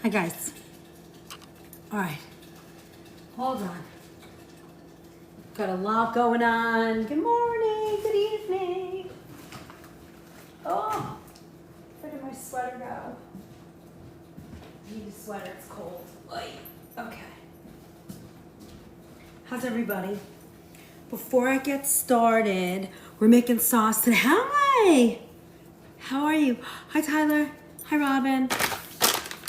Hi guys. All right, hold on. Got a lot going on. Good morning, good evening. Oh, where did my sweater go? I need a sweater, it's cold. Oy. Okay. How's everybody? Before I get started, we're making sauce today. Hi! How are you? Hi Tyler. Hi Robin.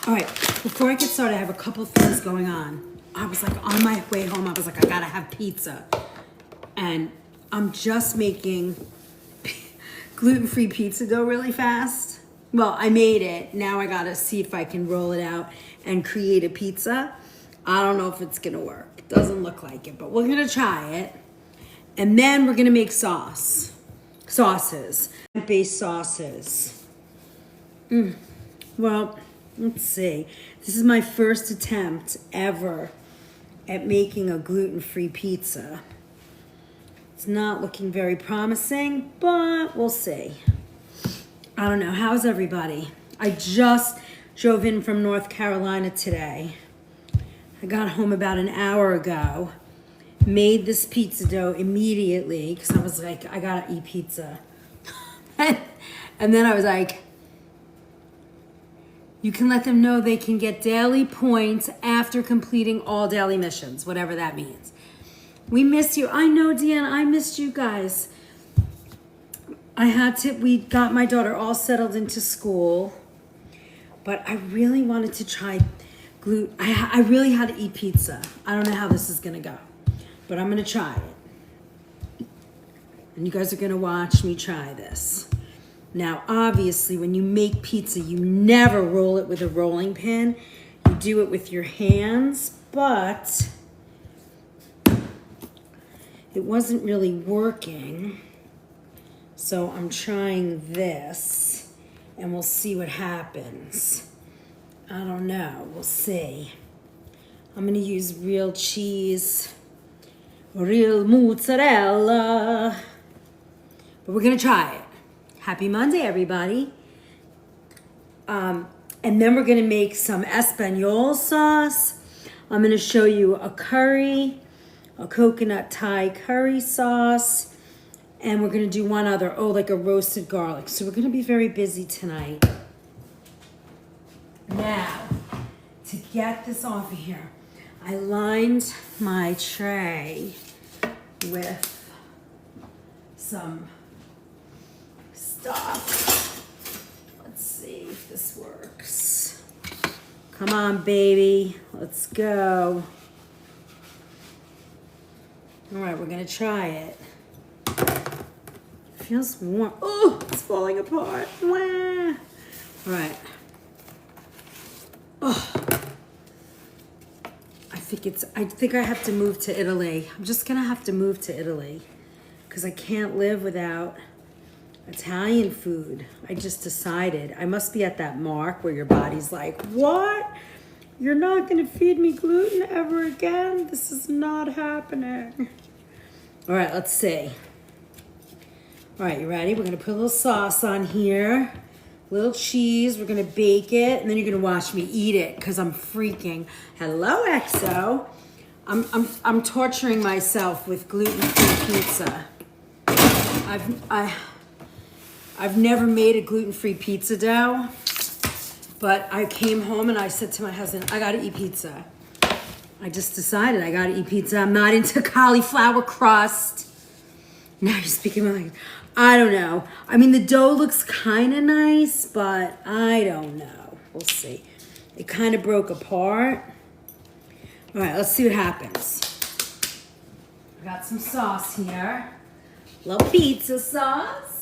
All right, before I get started, I have a couple things going on. I was like, on my way home, I was like, I gotta have pizza. And I'm just making gluten-free pizza dough really fast. Well, I made it. Now I gotta see if I can roll it out and create a pizza. I don't know if it's gonna work. It doesn't look like it, but we're gonna try it. And then we're gonna make sauces. Base sauces. Well, let's see. This is my first attempt ever at making a gluten-free pizza. It's not looking very promising, but we'll see. I don't know. How's everybody? I just drove in from North Carolina today. I got home about an hour ago, made this pizza dough immediately because I was like, I gotta eat pizza. And then I was like, you can let them know they can get daily points after completing all daily missions, whatever that means. We miss you. I know, Deanna, I missed you guys. We got my daughter all settled into school, but I really wanted to try gluten. I really had to eat pizza. I don't know how this is gonna go, but I'm gonna try it. And you guys are gonna watch me try this. Now, obviously, when you make pizza, you never roll it with a rolling pin. You do it with your hands, but it wasn't really working. So I'm trying this, and we'll see what happens. I don't know. We'll see. I'm going to use real cheese, real mozzarella, but we're going to try it. Happy Monday, everybody. And then we're gonna make some Espanol sauce. I'm gonna show you a curry, a coconut Thai curry sauce, and we're gonna do one other, like a roasted garlic. So we're gonna be very busy tonight. Now, to get this off of here, I lined my tray with some stuff. Let's see if this works. Come on, baby. Let's go. All right, we're gonna try it. It feels warm. Oh, it's falling apart. Wah. All right. Oh. I think I have to move to Italy. I'm just gonna have to move to Italy because I can't live without Italian food. I just decided. I must be at that mark where your body's like, what? You're not gonna feed me gluten ever again? This is not happening. All right, let's see. All right, you ready? We're gonna put a little sauce on here, a little cheese. We're gonna bake it, and then you're gonna watch me eat it because I'm freaking. Hello, EXO. I'm torturing myself with gluten-free pizza. I've never made a gluten-free pizza dough, but I came home and I said to my husband, I gotta eat pizza. I just decided I gotta eat pizza. I'm not into cauliflower crust. Now you're speaking my language. I don't know. I mean, the dough looks kind of nice, but I don't know. We'll see. It kind of broke apart. All right, let's see what happens. I got some sauce here. Little pizza sauce.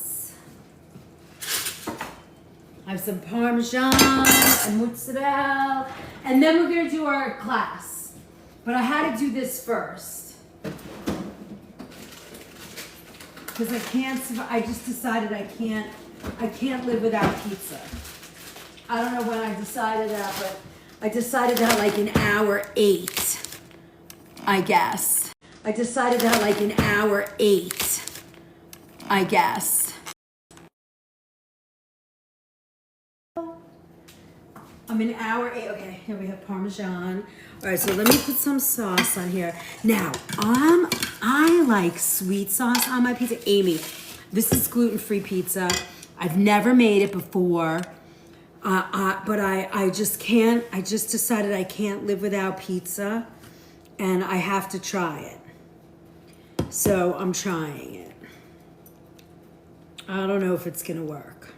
I have some Parmesan and mozzarella. And then we're gonna do our class. But I had to do this first. Because I can't survive. I just decided I can't live without pizza. I don't know when I decided that, but I decided that like in hour 8, I guess. I decided that like in hour 8, I guess. I'm in hour 8. Okay, here we have Parmesan. All right, so let me put some sauce on here. Now, I like sweet sauce on my pizza. Amy, this is gluten-free pizza. I've never made it before, but I just can't. I just decided I can't live without pizza, and I have to try it. So I'm trying it. I don't know if it's gonna work,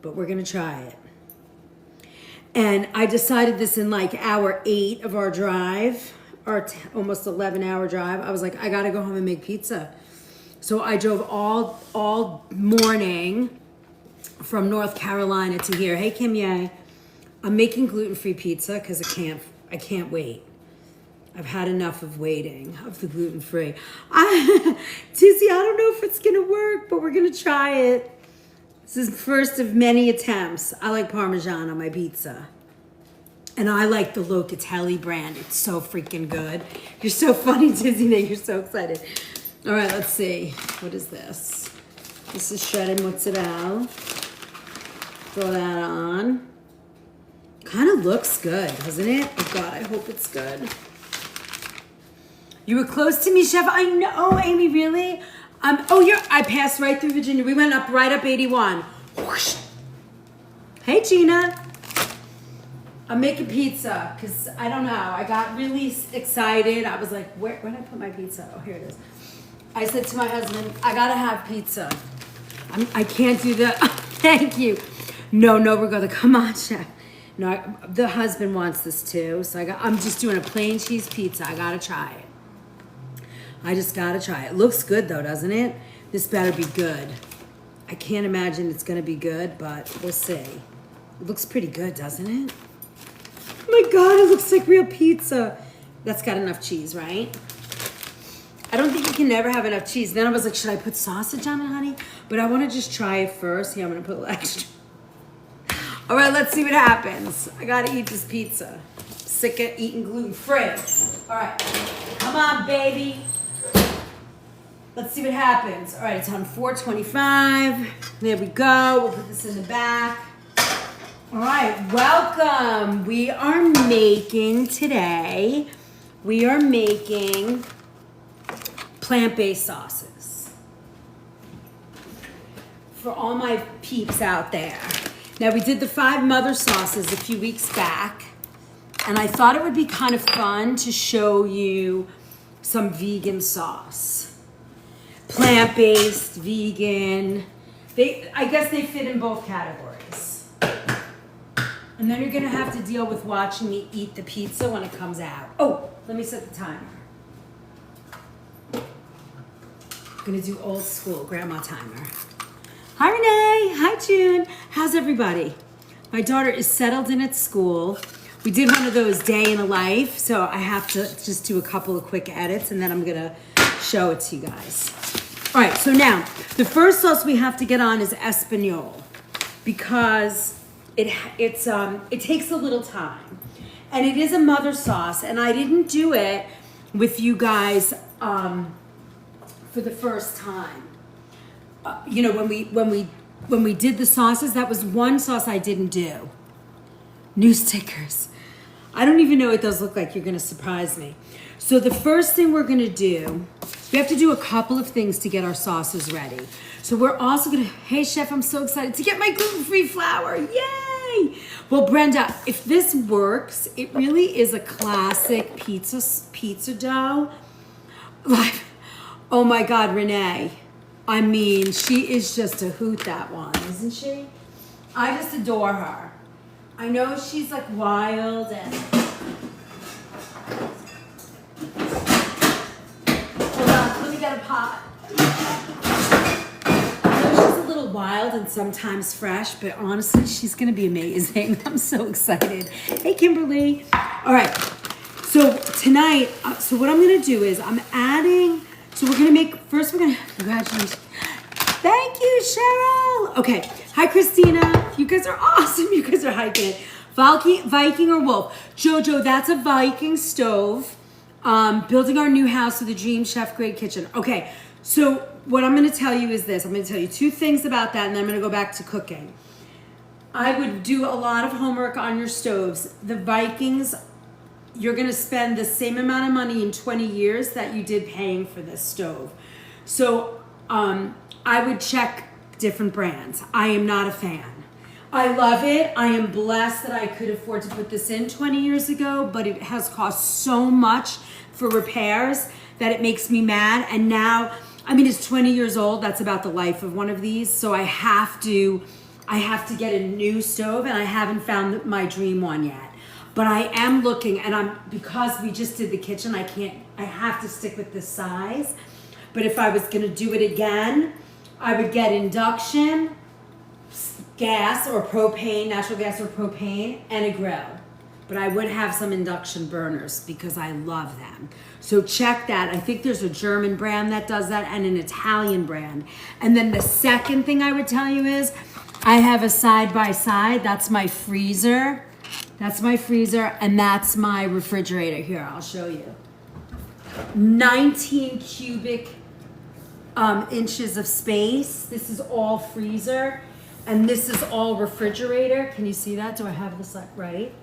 but we're gonna try it. And I decided this in like hour 8 of our drive, our almost 11-hour drive. I was like, I gotta go home and make pizza. So I drove all morning from North Carolina to here. Hey, Kim Ye. I'm making gluten-free pizza because I can't wait. I've had enough of waiting, of the gluten-free. Tizzy, I don't know if it's gonna work, but we're gonna try it. This is the first of many attempts. I like Parmesan on my pizza. And I like the Locatelli brand. It's so freaking good. You're so funny, Tizzy. You're so excited. All right, let's see. What is this? This is shredded mozzarella. Throw that on. Kind of looks good, doesn't it? Oh God, I hope it's good. You were close to me, Chef. I know, Amy, really? I passed right through Virginia. We went right up 81. Whoosh. Hey, Gina. I'm making pizza because I don't know. I got really excited. I was like, where did I put my pizza? Oh, here it is. I said to my husband, I gotta have pizza. I can't do the, thank you. No, we're gonna, come on, Chef. No, the husband wants this too. So I'm just doing a plain cheese pizza. I gotta try it. I just gotta try it. Looks good though, doesn't it? This better be good. I can't imagine it's gonna be good, but we'll see. It looks pretty good, doesn't it? Oh my God, it looks like real pizza. That's got enough cheese, right? I don't think you can never have enough cheese. Then I was like, should I put sausage on it, honey? But I wanna just try it first. Here, I'm gonna put a little extra. All right, let's see what happens. I gotta eat this pizza. Sick of eating gluten-free. All right, come on, baby. Let's see what happens. All right, it's on 425. There we go. We'll put this in the back. All right, welcome. We are making plant-based sauces for all my peeps out there. Now, we did the 5 mother sauces a few weeks back, and I thought it would be kind of fun to show you some vegan sauce. Plant-based, vegan. I guess they fit in both categories. And then you're gonna have to deal with watching me eat the pizza when it comes out. Oh, let me set the timer. I'm gonna do old school grandma timer. Hi, Renee. Hi, June. How's everybody? My daughter is settled in at school. We did one of those day in a life, so I have to just do a couple of quick edits, and then I'm gonna show it to you guys. All right, so now, the first sauce we have to get on is Espanol, because it takes a little time. And it is a mother sauce, and I didn't do it with you guys for the first time. You know, when we did the sauces, that was one sauce I didn't do. New stickers. I don't even know what those look like. You're gonna surprise me. So the first thing we're gonna do, we have to do a couple of things to get our sauces ready. So we're also gonna, hey Chef, I'm so excited to get my gluten-free flour, yay! Well, Brenda, if this works, it really is a classic pizza dough. Like, oh my God, Renee. I mean, she is just a hoot, that one, isn't she? I just adore her. I know she's like wild and... Hold on, let me get a pot. I know she's a little wild and sometimes fresh, but honestly, she's gonna be amazing. I'm so excited. Hey, Kimberly. All right, so tonight, so what I'm gonna do is I'm adding, so we're gonna make, first we're gonna, congratulations. Thank you, Cheryl. Okay, hi, Christina. You guys are awesome. You guys are hyping it. Viking or Wolf? Jojo, that's a Viking stove. Building our new house with a dream chef grade kitchen. Okay, so what I'm gonna tell you is this. I'm gonna tell you 2 things about that, and then I'm gonna go back to cooking. I would do a lot of homework on your stoves. The Vikings, you're going to spend the same amount of money in 20 years that you did paying for this stove. So I would check different brands. I am not a fan. I love it. I am blessed that I could afford to put this in 20 years ago, but it has cost so much for repairs that it makes me mad. And now, I mean, it's 20 years old. That's about the life of one of these. So I have to get a new stove, and I haven't found my dream one yet. But I am looking, and because we just did the kitchen, I have to stick with this size. But if I was gonna do it again, I would get induction, gas or propane, natural gas or propane, and a grill. But I would have some induction burners because I love them. So check that. I think there's a German brand that does that and an Italian brand. And then the second thing I would tell you is I have a side-by-side. That's my freezer. That's my freezer, and that's my refrigerator. Here, I'll show you. 19 cubic inches of space. This is all freezer, and this is all refrigerator. Can you see that? Do I have this right?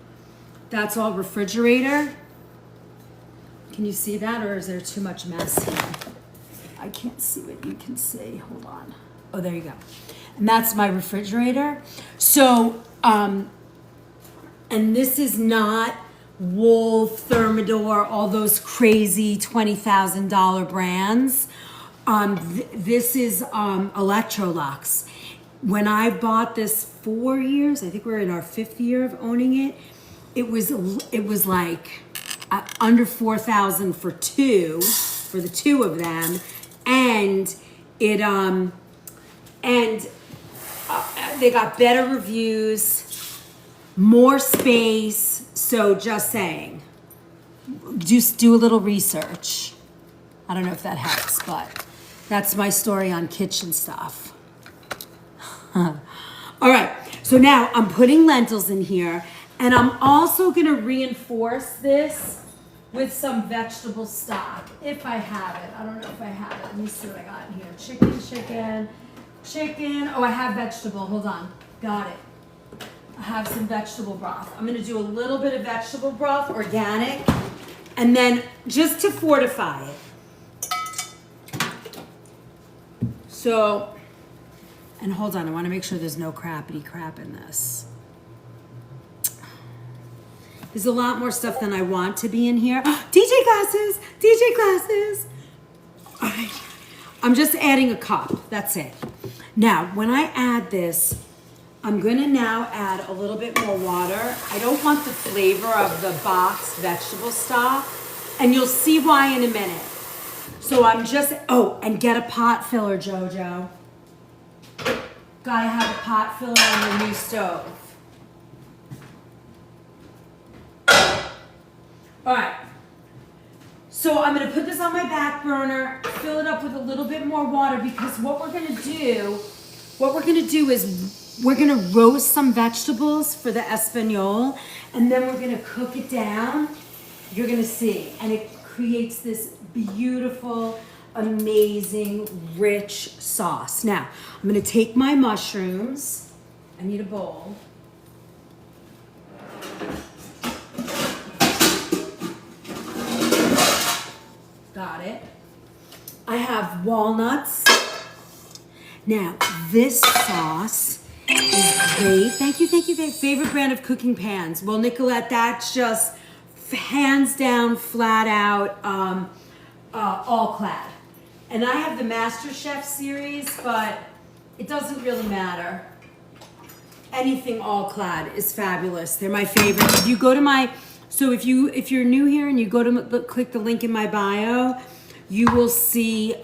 That's all refrigerator. Can you see that, or is there too much mess here? I can't see what you can see. Hold on. Oh, there you go. And that's my refrigerator. So, and this is not Wolf, Thermador, all those crazy $20,000 brands. This is Electrolux. When I bought this 4 years, I think we're in our 5th year of owning it. It was like under $4,000 for the two of them, and they got better reviews, more space. So just saying, just do a little research. I don't know if that helps, but that's my story on kitchen stuff. All right, so now I'm putting lentils in here, and I'm also gonna reinforce this with some vegetable stock, if I have it. I don't know if I have it. Let me see what I got in here. Chicken. Oh, I have vegetable, hold on, got it. I have some vegetable broth. I'm gonna do a little bit of vegetable broth, organic, and then just to fortify it. So, and hold on, I wanna make sure there's no crappity crap in this. There's a lot more stuff than I want to be in here. DJ glasses. All right, I'm just adding a cup, that's it. Now, when I add this, I'm gonna now add a little bit more water. I don't want the flavor of the boxed vegetable stock, and you'll see why in a minute. So I'm just, and get a pot filler, Jojo. Gotta have a pot filler on your new stove. All right, so I'm gonna put this on my back burner, fill it up with a little bit more water, because what we're gonna do is we're gonna roast some vegetables for the espagnole, and then we're gonna cook it down. You're gonna see, and it creates this beautiful, amazing, rich sauce. Now, I'm gonna take my mushrooms. I need a bowl. Got it. I have walnuts. Now, this sauce is great. Thank you. Favorite brand of cooking pans. Well, Nicolette, that's just hands down, flat out, all clad. And I have the MasterChef series, but it doesn't really matter. Anything all clad is fabulous. They're my favorite. If you go to my, so if you're new here and you go to click the link in my bio, you will see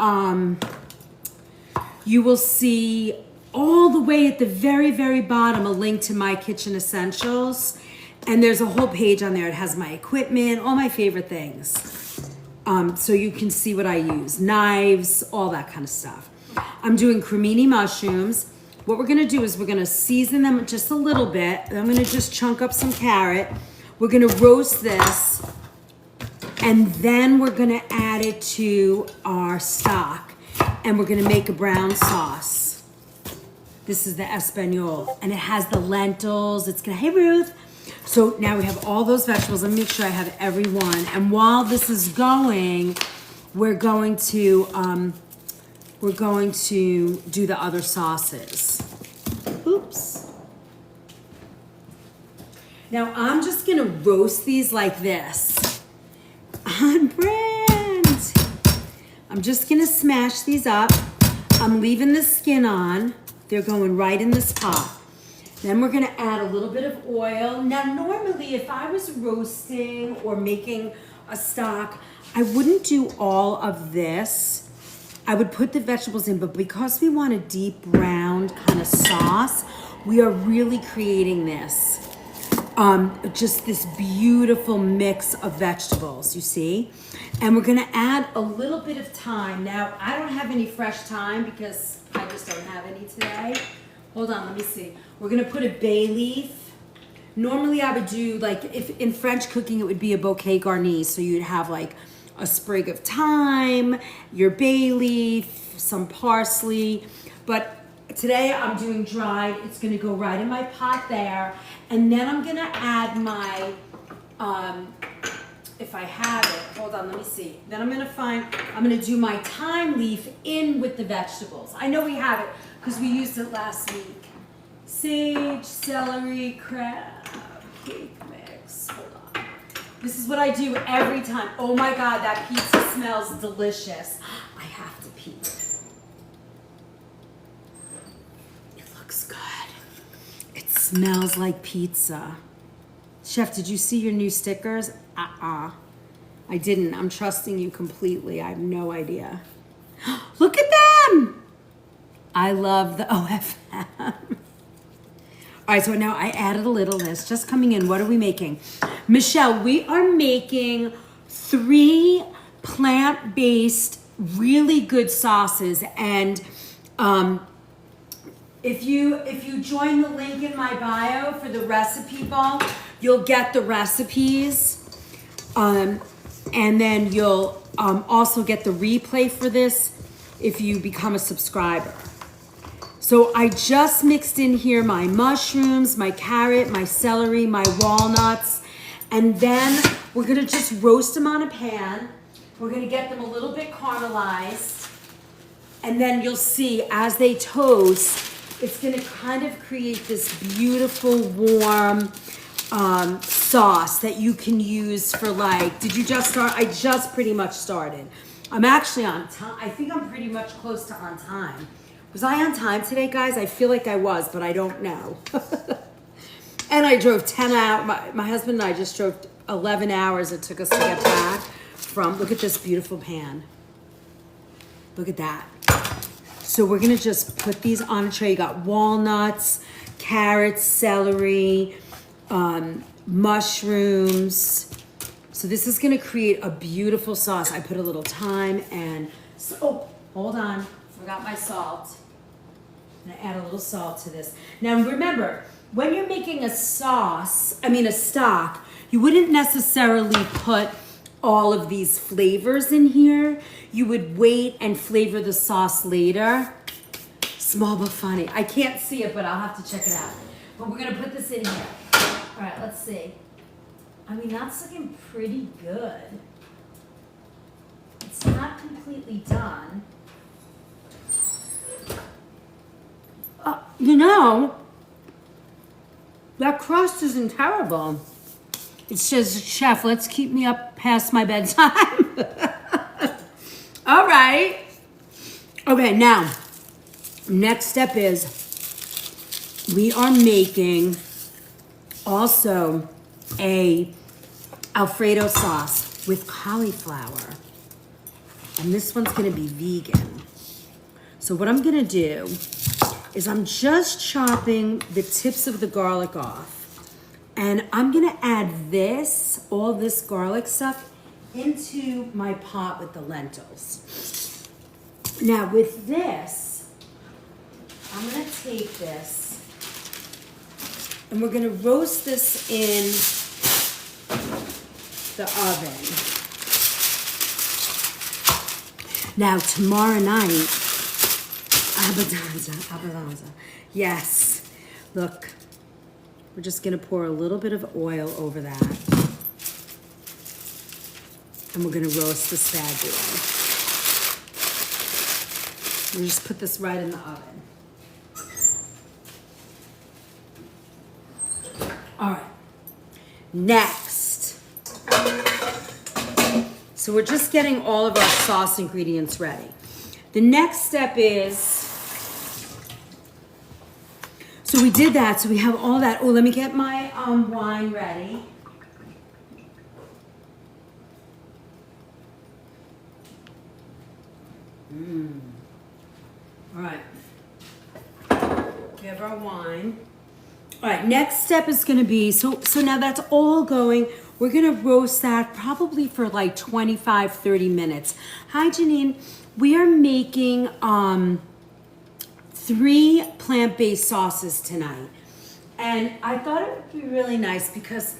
all the way at the very, very bottom a link to my kitchen essentials. And there's a whole page on there. It has my equipment, all my favorite things. So you can see what I use, knives, all that kind of stuff. I'm doing cremini mushrooms. What we're gonna do is we're gonna season them just a little bit. I'm gonna just chunk up some carrot. We're gonna roast this, and then we're gonna add it to our stock, and we're gonna make a brown sauce. This is the Espanol, and it has the lentils. It's gonna, hey Ruth. So now we have all those vegetables. Let me make sure I have every one. And while this is going, we're going to do the other sauces. Oops. Now I'm just gonna roast these like this. On brand. I'm just gonna smash these up. I'm leaving the skin on. They're going right in this pot. Then we're gonna add a little bit of oil. Now normally if I was roasting or making a stock, I wouldn't do all of this. I would put the vegetables in, but because we want a deep round kind of sauce, we are really creating this. Just this beautiful mix of vegetables, you see? And we're gonna add a little bit of thyme. Now, I don't have any fresh thyme because I just don't have any today. Hold on, let me see. We're gonna put a bay leaf. Normally I would do, like, if in French cooking, it would be a bouquet garni. So you'd have like a sprig of thyme, your bay leaf, some parsley. But today I'm doing dried. It's gonna go right in my pot there. And then I'm gonna add my, if I have it, hold on, let me see. Then I'm gonna do my thyme leaf in with the vegetables. I know we have it because we used it last week. Sage, celery, crab, cake mix, hold on. This is what I do every time. Oh my God, that pizza smells delicious. I have to pee. It looks good. It smells like pizza. Chef, did you see your new stickers? I didn't. I'm trusting you completely. I have no idea. Look at them! I love the OFM. All right, so now I added a little list. Just coming in, what are we making? Michelle, we are making 3 plant-based, really good sauces. And if you join the link in my bio for the recipe ball, you'll get the recipes. And then you'll also get the replay for this if you become a subscriber. So I just mixed in here my mushrooms, my carrot, my celery, my walnuts, and then we're gonna just roast them on a pan. We're gonna get them a little bit caramelized, and then you'll see as they toast, it's gonna kind of create this beautiful, warm sauce that you can use for, like, did you just start? I just pretty much started. I'm actually on time. I think I'm pretty much close to on time. Was I on time today, guys? I feel like I was, but I don't know. And I drove 10 hours. My husband and I just drove 11 hours it took us to get back from, look at this beautiful pan. Look at that. So we're gonna just put these on a tray. You got walnuts, carrots, celery, mushrooms. So this is gonna create a beautiful sauce. I put a little thyme and, oh, hold on, forgot my salt. I'm gonna add a little salt to this. Now remember, when you're making a sauce, a stock, you wouldn't necessarily put all of these flavors in here. You would wait and flavor the sauce later. Small but funny. I can't see it, but I'll have to check it out. But we're gonna put this in here. All right, let's see. That's looking pretty good. It's not completely done. That crust isn't terrible. It says, Chef, let's keep me up past my bedtime. All right. Okay, now, next step is we are making also a Alfredo sauce with cauliflower. And this one's gonna be vegan. So what I'm gonna do is I'm just chopping the tips of the garlic off. And I'm gonna add this, all this garlic stuff, into my pot with the lentils. Now with this, I'm gonna take this and we're gonna roast this in the oven. Now tomorrow night, Abbondanza. Yes. Look, we're just gonna pour a little bit of oil over that. And we're gonna roast this bad boy. We'll just put this right in the oven. All right, next. So we're just getting all of our sauce ingredients ready. The next step is, so we did that, so we have all that. Oh, let me get my wine ready. All right, we have our wine. All right, next step is gonna be, so now that's all going. We're gonna roast that probably for like 25, 30 minutes. Hi, Janine. We are making 3 plant-based sauces tonight. And I thought it would be really nice because,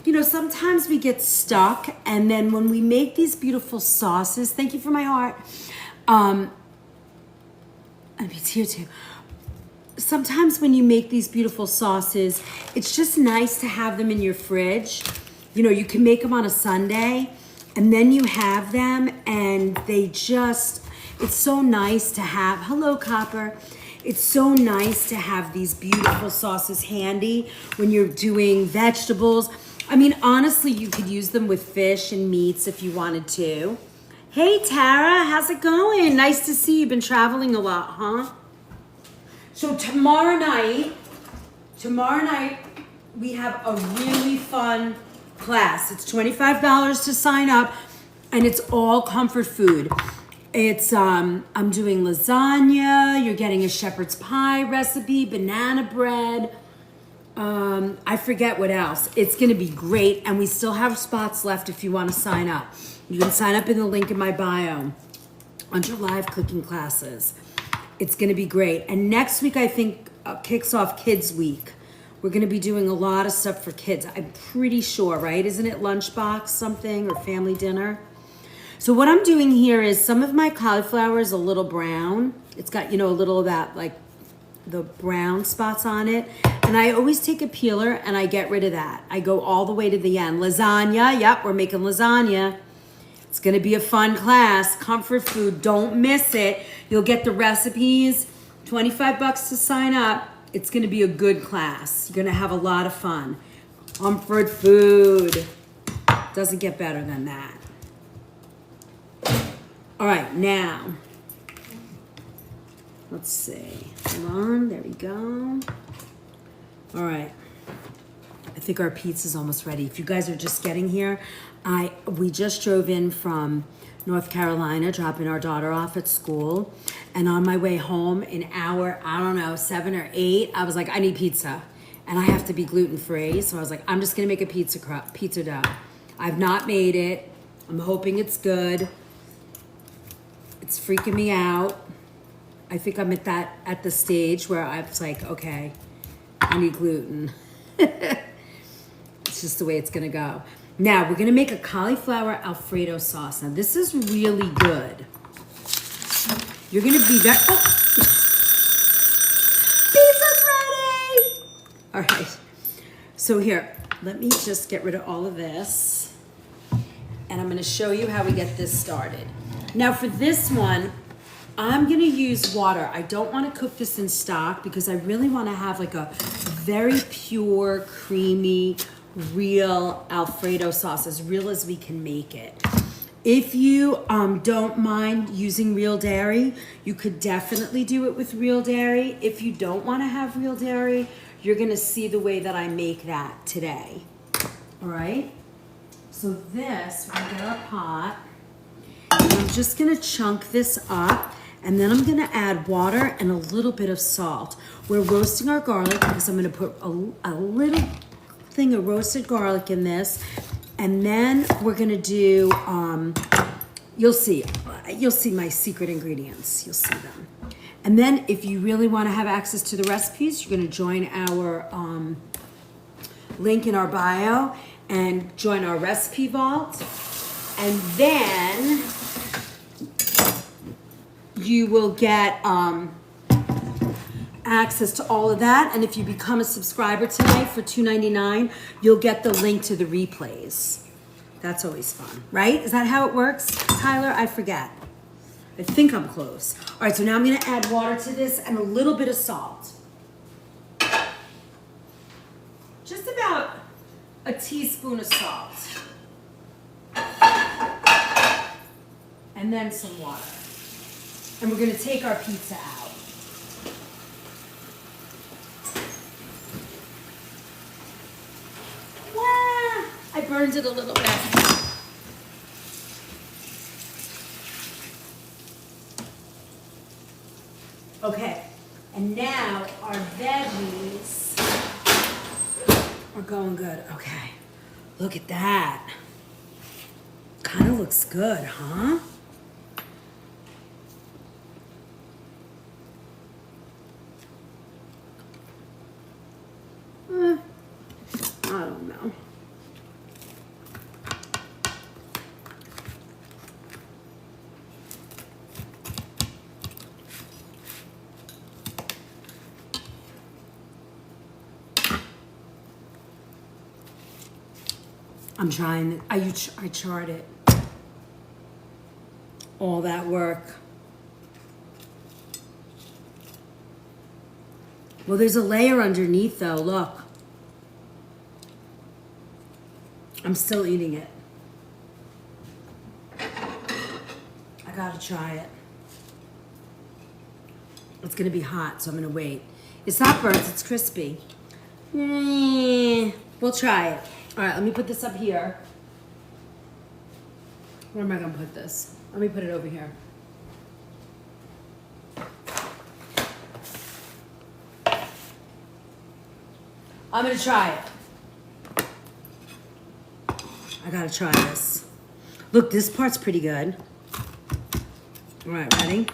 you know, sometimes we get stuck, and then when we make these beautiful sauces, thank you for my heart. And it's here too. Sometimes when you make these beautiful sauces, it's just nice to have them in your fridge. You know, you can make them on a Sunday, and then you have them, and they just, it's so nice to have, hello Copper. It's so nice to have these beautiful sauces handy when you're doing vegetables. I mean, honestly, you could use them with fish and meats if you wanted to. Hey Tara, how's it going? Nice to see you. Been traveling a lot, huh? So tomorrow night, we have a really fun class. It's $25 to sign up, and it's all comfort food. It's, I'm doing lasagna, you're getting a shepherd's pie recipe, banana bread, I forget what else. It's gonna be great, and we still have spots left if you wanna sign up. You can sign up in the link in my bio under live cooking classes. It's gonna be great. And next week, I think, kicks off Kids Week. We're gonna be doing a lot of stuff for kids. I'm pretty sure, right? Isn't it lunchbox something or family dinner? So what I'm doing here is some of my cauliflower is a little brown. It's got, you know, a little of that, like the brown spots on it. And I always take a peeler and I get rid of that. I go all the way to the end. Lasagna, yep, we're making lasagna. It's gonna be a fun class, comfort food, don't miss it. You'll get the recipes, 25 bucks to sign up. It's gonna be a good class. You're gonna have a lot of fun. Comfort food, doesn't get better than that. All right, now, let's see, hold on, there we go. All right, I think our pizza's almost ready. If you guys are just getting here, we just drove in from North Carolina, dropping our daughter off at school. And on my way home, an hour, I don't know, 7 or 8, I was like, I need pizza. And I have to be gluten-free. So I was like, I'm just gonna make a pizza dough. I've not made it. I'm hoping it's good. It's freaking me out. I think I'm at the stage where I was like, okay, I need gluten. It's just the way it's gonna go. Now, we're gonna make a cauliflower Alfredo sauce. Now, this is really good. You're gonna be very, oh. Pizza's ready! All right, so here, let me just get rid of all of this. And I'm gonna show you how we get this started. Now, for this one, I'm gonna use water. I don't wanna cook this in stock because I really wanna have like a very pure, creamy, real Alfredo sauce, as real as we can make it. If you don't mind using real dairy, you could definitely do it with real dairy. If you don't want to have real dairy, you're gonna see the way that I make that today. All right, so this, we're gonna get our pot, and I'm just gonna chunk this up, and then I'm gonna add water and a little bit of salt. We're roasting our garlic because I'm gonna put a little thing of roasted garlic in this, and then we're gonna do, you'll see my secret ingredients, you'll see them. And then if you really wanna have access to the recipes, you're gonna join our link in our bio and join our recipe vault. And then you will get access to all of that. And if you become a subscriber tonight for $2.99, you'll get the link to the replays. That's always fun, right? Is that how it works, Tyler? I forget. I think I'm close. All right, so now I'm gonna add water to this and a little bit of salt. Just about a teaspoon of salt. And then some water. And we're gonna take our pizza out. Wah! I burned it a little bit. Okay, and now our veggies are going good. Okay, look at that. Kind of looks good, huh? I don't know. I'm trying. I chart it. All that work. Well, there's a layer underneath though, look. I'm still eating it. I gotta try it. It's gonna be hot, so I'm gonna wait. It's not burnt, it's crispy. We'll try it. All right, let me put this up here. Where am I gonna put this? Let me put it over here. I'm gonna try it. I gotta try this. Look, this part's pretty good. All right, ready?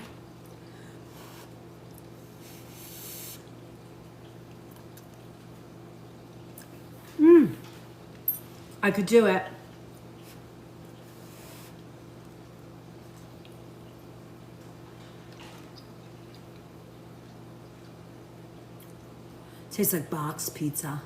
I could do it. Tastes like box pizza.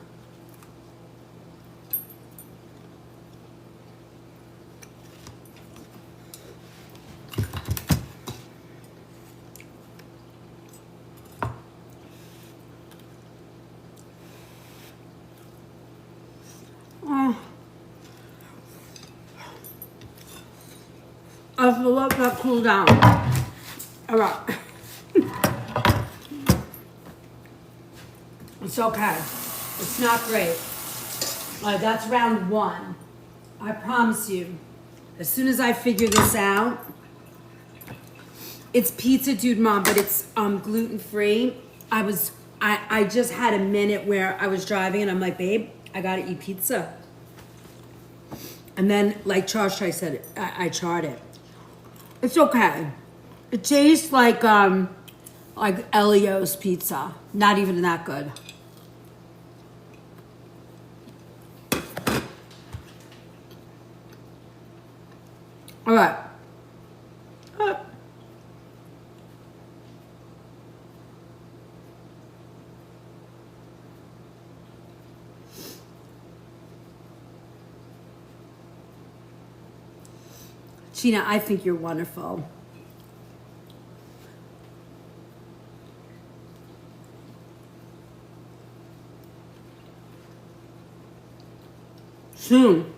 I have to let that cool down. All right. It's okay. It's not great. That's round one. I promise you, as soon as I figure this out, it's pizza, dude, Mom, but it's gluten-free. I just had a minute where I was driving and I'm like, babe, I gotta eat pizza. And then, like Charles said, I charred it. It's okay. It tastes like Elio's pizza. Not even that good. All right. Gina, I think you're wonderful. Soon.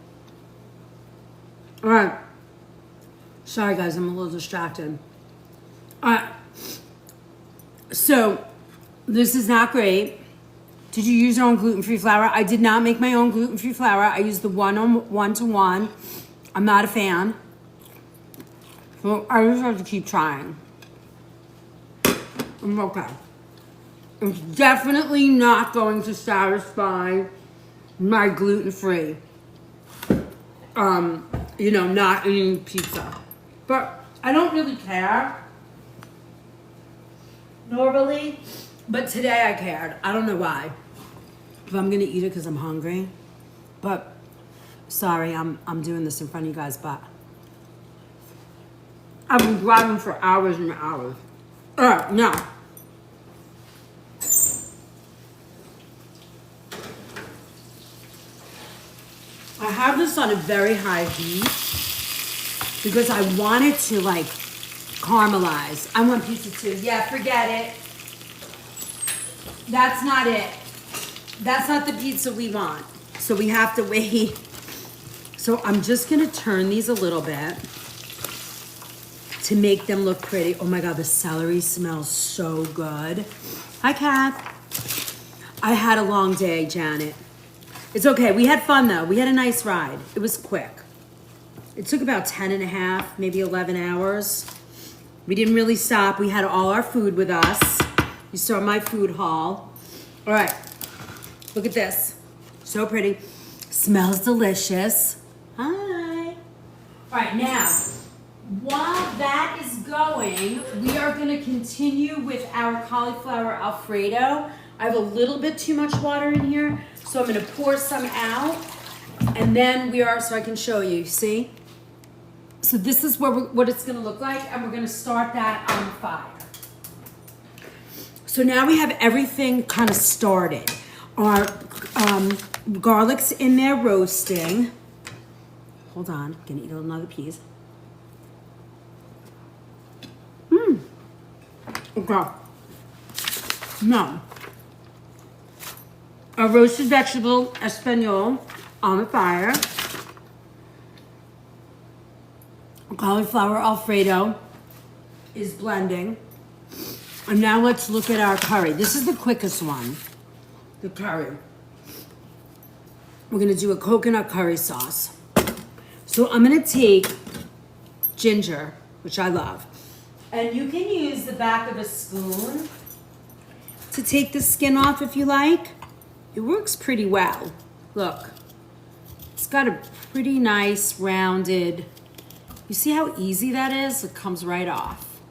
All right. Sorry, guys, I'm a little distracted. All right. So, this is not great. Did you use your own gluten-free flour? I did not make my own gluten-free flour. I used the one-to-one. I'm not a fan. So I just have to keep trying. I'm okay. It's definitely not going to satisfy my gluten-free, not eating pizza. But I don't really care normally, but today I cared. I don't know why. If I'm gonna eat it because I'm hungry. But sorry, I'm doing this in front of you guys, but I've been driving for hours and hours. All right, now. I have this on a very high heat because I want it to like caramelize. I want pizza too. Yeah, forget it. That's not it. That's not the pizza we want. So we have to wait. So I'm just gonna turn these a little bit to make them look pretty. Oh my God, the celery smells so good. Hi, Kath. I had a long day, Janet. It's okay, we had fun though. We had a nice ride. It was quick. It took about 10 and a half, maybe 11 hours. We didn't really stop. We had all our food with us. You saw my food haul. All right, look at this. So pretty. Smells delicious. Hi. All right, now, while that is going, we are gonna continue with our cauliflower Alfredo. I have a little bit too much water in here, so I'm gonna pour some out, and then so I can show you, see? So this is what it's gonna look like, and we're gonna start that on the fire. So now we have everything kind of started. Our garlic's in there roasting. Hold on, gonna eat another piece. Okay. Now, a roasted vegetable espanol on the fire. Cauliflower Alfredo is blending. And now let's look at our curry. This is the quickest one, the curry. We're gonna do a coconut curry sauce. So I'm gonna take ginger, which I love. And you can use the back of a spoon to take the skin off if you like. It works pretty well. Look, it's got a pretty nice rounded, you see how easy that is? It comes right off.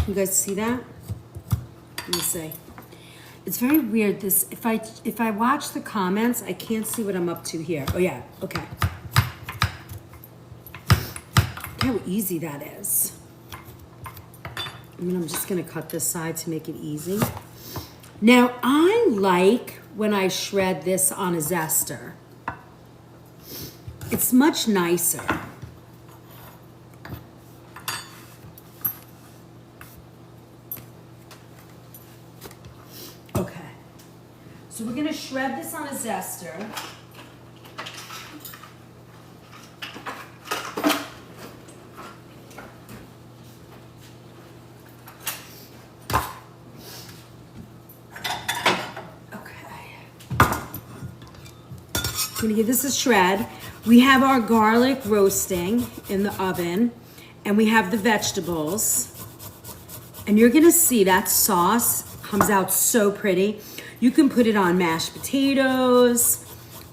You guys see that? Let me see. It's very weird. This, if I watch the comments, I can't see what I'm up to here. Oh yeah, okay. Look how easy that is. I'm just gonna cut this side to make it easy. Now I like when I shred this on a zester. It's much nicer. So we're gonna shred this on a zester. Okay. I'm gonna give this a shred. We have our garlic roasting in the oven, and we have the vegetables. And you're gonna see that sauce comes out so pretty. You can put it on mashed potatoes.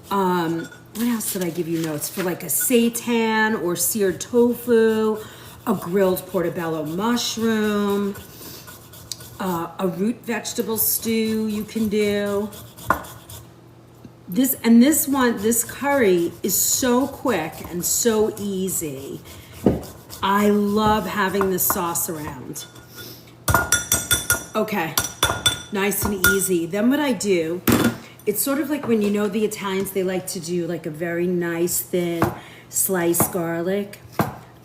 What else did I give you notes for? Like a seitan or seared tofu, a grilled portobello mushroom, a root vegetable stew you can do. This curry is so quick and so easy. I love having this sauce around. Okay. Nice and easy. Then what I do, it's sort of like when you know the Italians, they like to do like a very nice thin sliced garlic.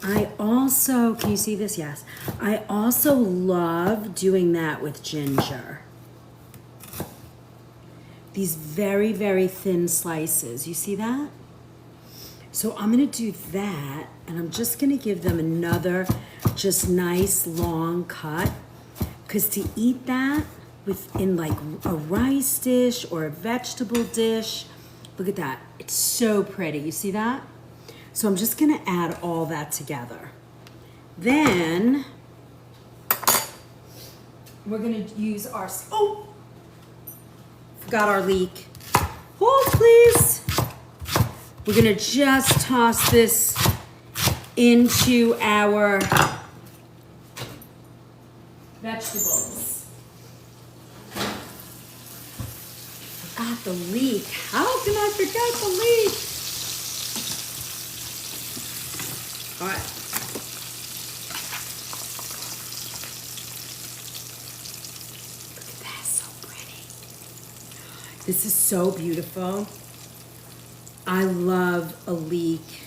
I also, can you see this? Yes. I also love doing that with ginger. These very, very thin slices. You see that? So I'm gonna do that, and I'm just gonna give them another just nice long cut, because to eat that within like a rice dish or a vegetable dish, look at that, it's so pretty. You see that? So I'm just gonna add all that together. Then we're gonna use our, oh, forgot our leek. Hold please. We're gonna just toss this into our vegetables. Forgot the leek. How can I forget the leek? All right. Look at this. This is so beautiful. I love a leek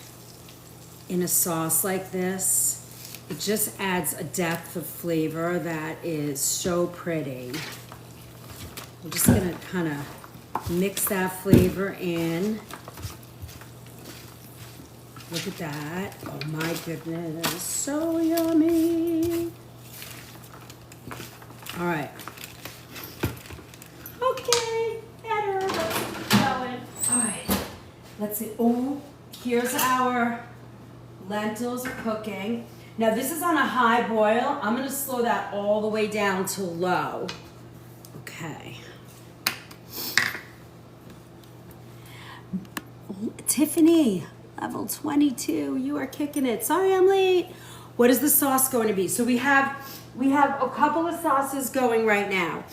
in a sauce like this. It just adds a depth of flavor that is so pretty. I'm just gonna kind of mix that flavor in. Look at that. Oh my goodness, so yummy. All right. Okay, better. Let's keep going. All right, let's see. Oh, here's our lentils are cooking. Now this is on a high boil. I'm gonna slow that all the way down to low. Okay. Oh, Tiffany, level 22, you are kicking it. Sorry I'm late. What is the sauce going to be? So we have a couple of sauces going right now.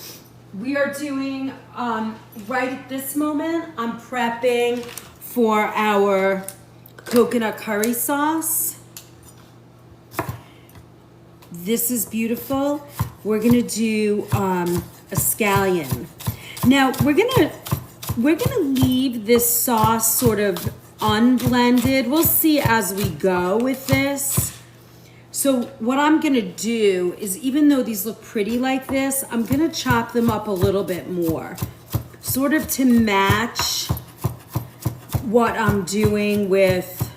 We are doing, right at this moment, I'm prepping for our coconut curry sauce. This is beautiful. We're gonna do a scallion. Now we're gonna leave this sauce sort of unblended. We'll see as we go with this. So what I'm gonna do is, even though these look pretty like this, I'm gonna chop them up a little bit more, sort of to match what I'm doing with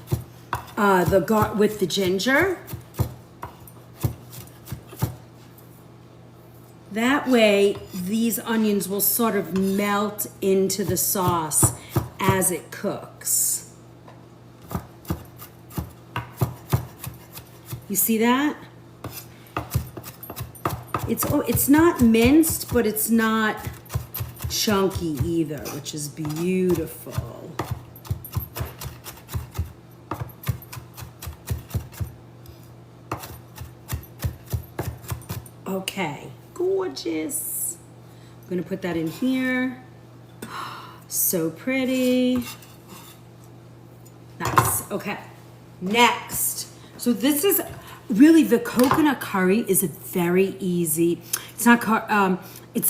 the ginger. That way, these onions will sort of melt into the sauce as it cooks. You see that? It's not minced, but it's not chunky either, which is beautiful. Okay, gorgeous. I'm gonna put that in here. So pretty. Nice, okay. Next, so this is really, the coconut curry is a very easy, it's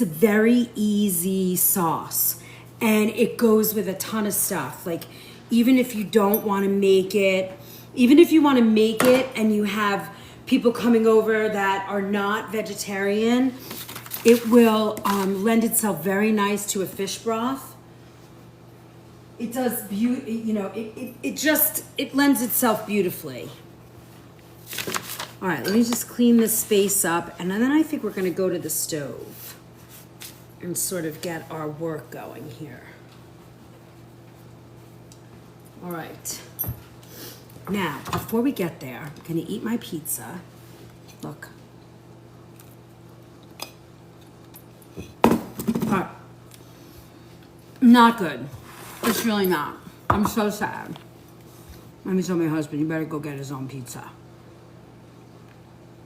a very easy sauce. And it goes with a ton of stuff. Like, even if you don't wanna make it, even if you wanna make it and you have people coming over that are not vegetarian, it will lend itself very nice to a fish broth. It does, it lends itself beautifully. All right, let me just clean this space up, and then I think we're gonna go to the stove and sort of get our work going here. All right. Now, before we get there, I'm gonna eat my pizza. Look. All right. Not good. It's really not. I'm so sad. Let me tell my husband, you better go get his own pizza.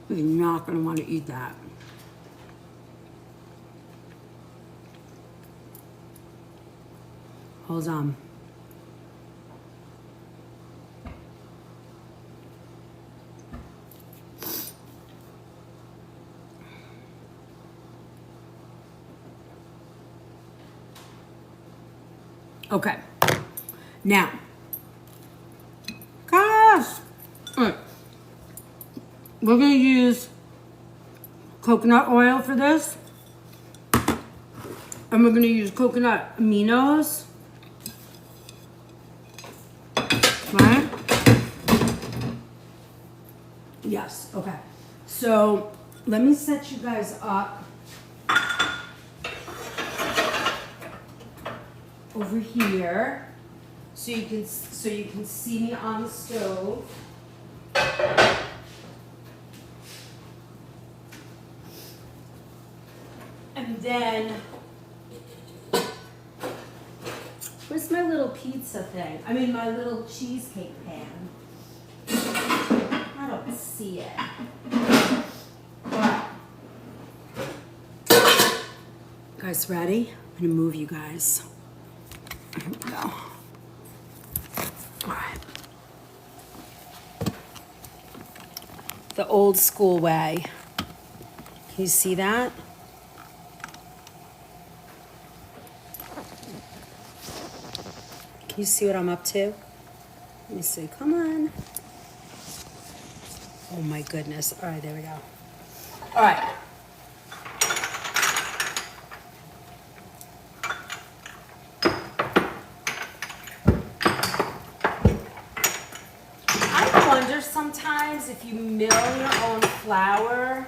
He's not gonna want to eat that. Hold on. Okay. Now, gosh, all right. We're gonna use coconut oil for this, and we're gonna use coconut aminos, right? Yes, okay. So let me set you guys up over here so you can see me on the stove. And then, where's my little pizza thing? I mean, my little cheesecake pan. I don't see it. All right. Guys, ready? I'm gonna move you guys. Here we go. All right. The old school way. Can you see that? Can you see what I'm up to? Let me see. Come on. Oh my goodness. All right, there we go. All right. I wonder sometimes if you mill your own flour,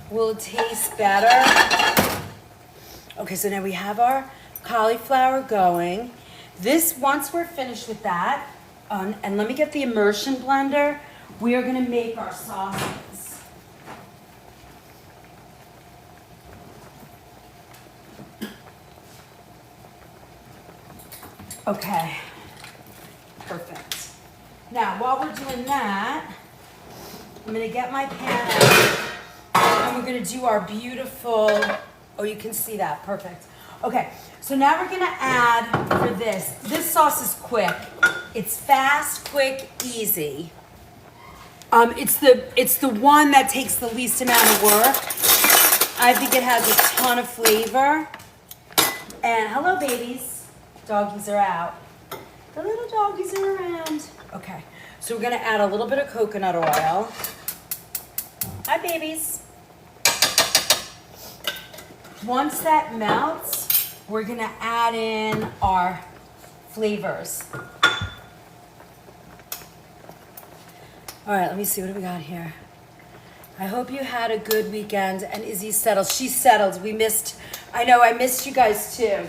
will it taste better? Okay, so now we have our cauliflower going. This, once we're finished with that, and let me get the immersion blender, we are gonna make our sauces. Okay, perfect. Now, while we're doing that, I'm gonna get my pan out, and we're gonna do our beautiful, oh, you can see that, perfect. Okay, so now we're gonna add for this sauce is quick. It's fast, quick, easy. It's the one that takes the least amount of work. I think it has a ton of flavor. And hello, babies. Doggies are out. The little doggies are around. Okay, so we're gonna add a little bit of coconut oil. Hi, babies. Once that melts, we're gonna add in our flavors. All right, let me see, what do we got here? I hope you had a good weekend, and Izzy's settled. She's settled. I know I missed you guys too.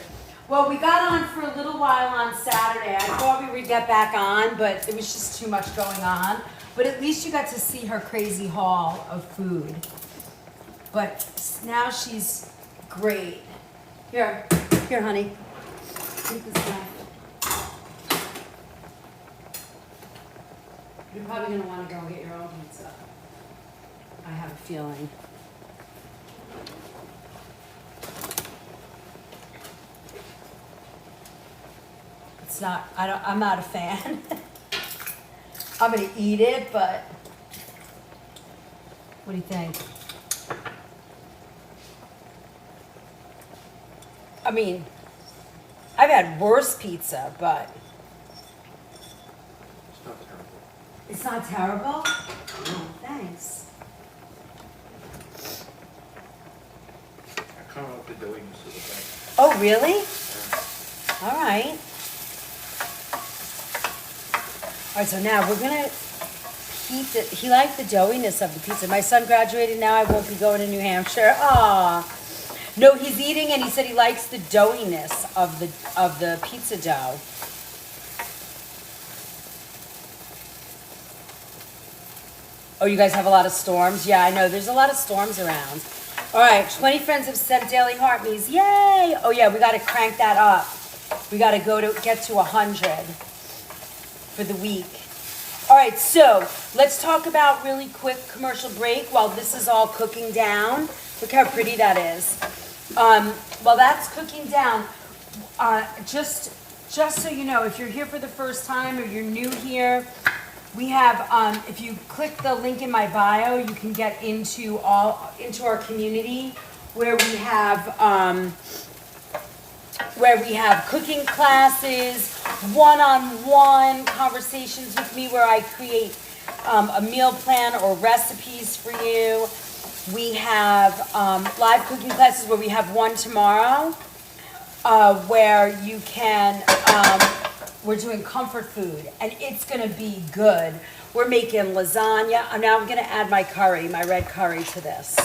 Well, we got on for a little while on Saturday. I thought we would get back on, but it was just too much going on. But at least you got to see her crazy haul of food. But now she's great. Here, honey. Take this back. You're probably going to want to go and get your own pizza. I have a feeling. It's not, I'm not a fan. I'm going to eat it, but what do you think? I mean, I've had worse pizza, but it's not terrible? Oh, thanks. I can't help the doingness of the thing. Oh, really? All right. All right, so now we're gonna heat it. He liked the doughiness of the pizza. My son graduated, now I won't be going to New Hampshire. Aw. No, he's eating and he said he likes the doughiness of the pizza dough. Oh, you guys have a lot of storms? Yeah, I know. There's a lot of storms around. All right, 20 friends have sent daily heart me's. Yay! Oh, yeah, we got to crank that up. We got to get to 100 for the week. All right, so let's talk about really quick commercial break while this is all cooking down. Look how pretty that is. While that's cooking down, just so you know, if you're here for the first time or you're new here, we have, if you click the link in my bio, you can get into our community where we have cooking classes, one-on-one conversations with me where I create a meal plan or recipes for you. We have live cooking classes where we have one tomorrow where you can, we're doing comfort food and it's gonna be good. We're making lasagna. Now I'm gonna add my curry, my red curry to this.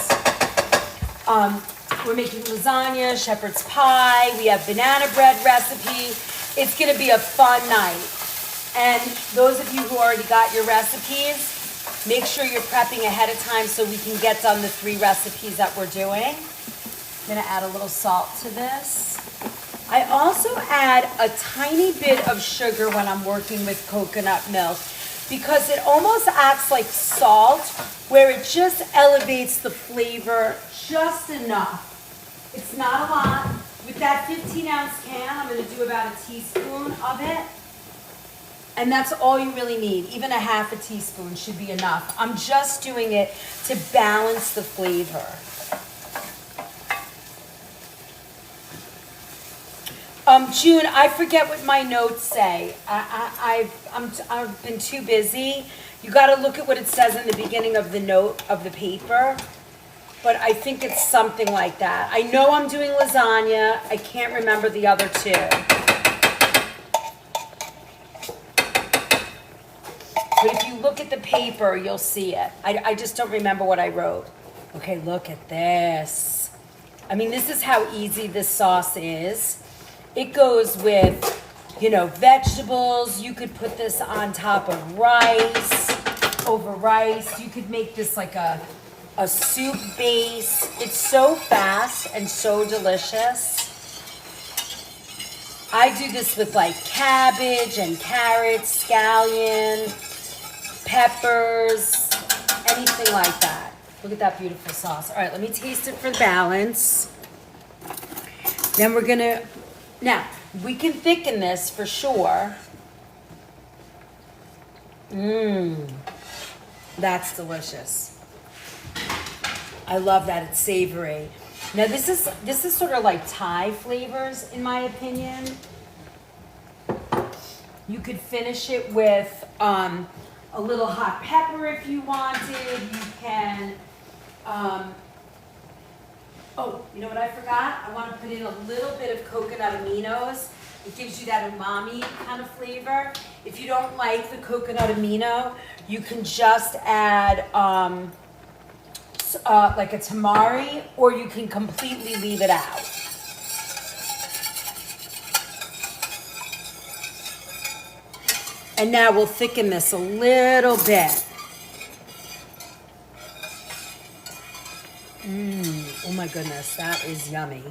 We're making lasagna, shepherd's pie. We have banana bread recipe. It's gonna be a fun night. And those of you who already got your recipes, make sure you're prepping ahead of time so we can get done the 3 recipes that we're doing. I'm gonna add a little salt to this. I also add a tiny bit of sugar when I'm working with coconut milk because it almost acts like salt where it just elevates the flavor just enough. It's not a lot. With that 15-ounce can, I'm gonna do about a teaspoon of it. And that's all you really need. Even a half a teaspoon should be enough. I'm just doing it to balance the flavor. June, I forget what my notes say. I've been too busy. You got to look at what it says in the beginning of the note of the paper. But I think it's something like that. I know I'm doing lasagna. I can't remember the other two. But if you look at the paper, you'll see it. I just don't remember what I wrote. Okay, look at this. I mean, this is how easy this sauce is. It goes with, vegetables. You could put this on top of rice, over rice. You could make this like a soup base. It's so fast and so delicious. I do this with like cabbage and carrots, scallion, peppers, anything like that. Look at that beautiful sauce. All right, let me taste it for balance. Then we're gonna, now we can thicken this for sure. That's delicious. I love that it's savory. Now this is sort of like Thai flavors in my opinion. You could finish it with a little hot pepper if you wanted. You can, oh, you know what I forgot? I want to put in a little bit of coconut aminos. It gives you that umami kind of flavor. If you don't like the coconut amino, you can just add like a tamari, or you can completely leave it out. And now we'll thicken this a little bit. Oh my goodness, that is yummy.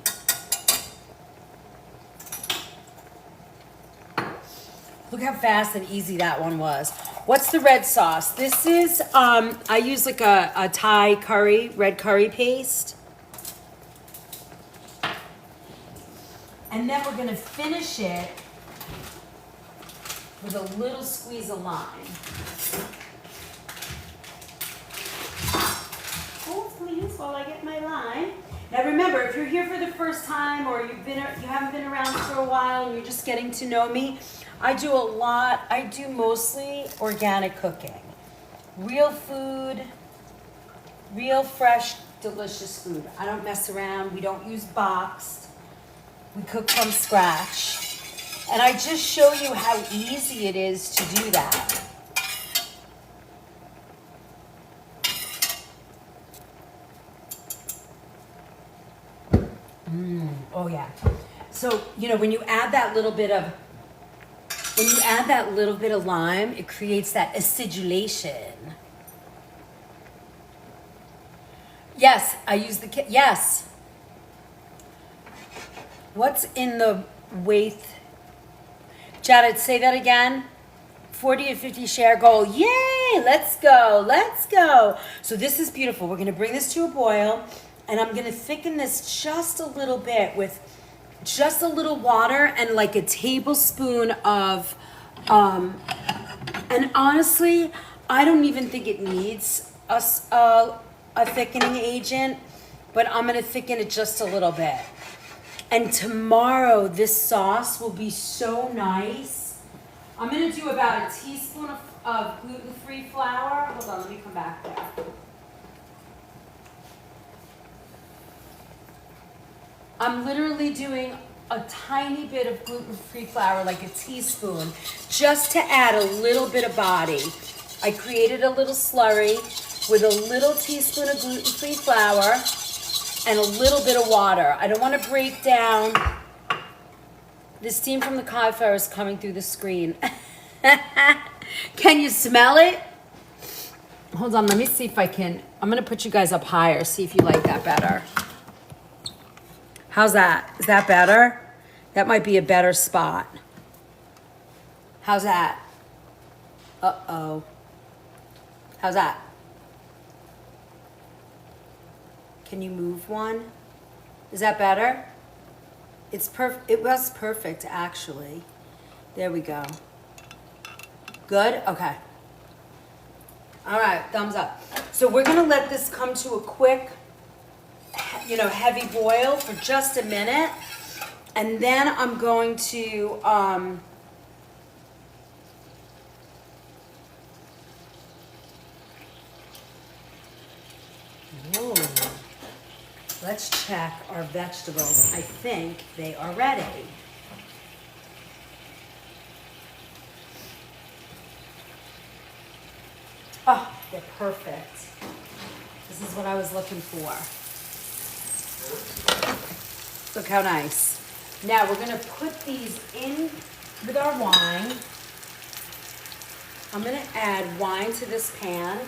Look how fast and easy that one was. What's the red sauce? This is, I use like a Thai curry, red curry paste. And then we're gonna finish it with a little squeeze of lime. Oh, please, while I get my lime. Now remember, if you're here for the first time or you haven't been around for a while and you're just getting to know me, I do mostly organic cooking. Real food, real fresh, delicious food. I don't mess around, we don't use boxed. We cook from scratch. And I just show you how easy it is to do that. Oh yeah. So, when you add that little bit of lime, it creates that acidulation. Yes, I use yes. What's in the weight? Janet, say that again. 40 to 50 share goal. Yay, let's go, let's go. So this is beautiful. We're gonna bring this to a boil, and I'm gonna thicken this just a little bit with just a little water and like a tablespoon of, and honestly, I don't even think it needs a thickening agent, but I'm gonna thicken it just a little bit. And tomorrow, this sauce will be so nice. I'm gonna do about a teaspoon of gluten-free flour. Hold on, let me come back there. I'm literally doing a tiny bit of gluten-free flour, like a teaspoon, just to add a little bit of body. I created a little slurry with a little teaspoon of gluten-free flour and a little bit of water. I don't want to break down. The steam from the cauliflower is coming through the screen. Can you smell it? Hold on, let me see if I can. I'm going to put you guys up higher, see if you like that better. How's that? Is that better? That might be a better spot. How's that? Uh-oh. How's that? Can you move one? Is that better? It's perfect. It was perfect, actually. There we go. Good? Okay. All right, thumbs up. So we're gonna let this come to a quick, heavy boil for just a minute. And then I'm going to, whoa. Let's check our vegetables. I think they are ready. Oh, they're perfect. This is what I was looking for. Look how nice. Now we're gonna put these in with our wine. I'm gonna add wine to this pan.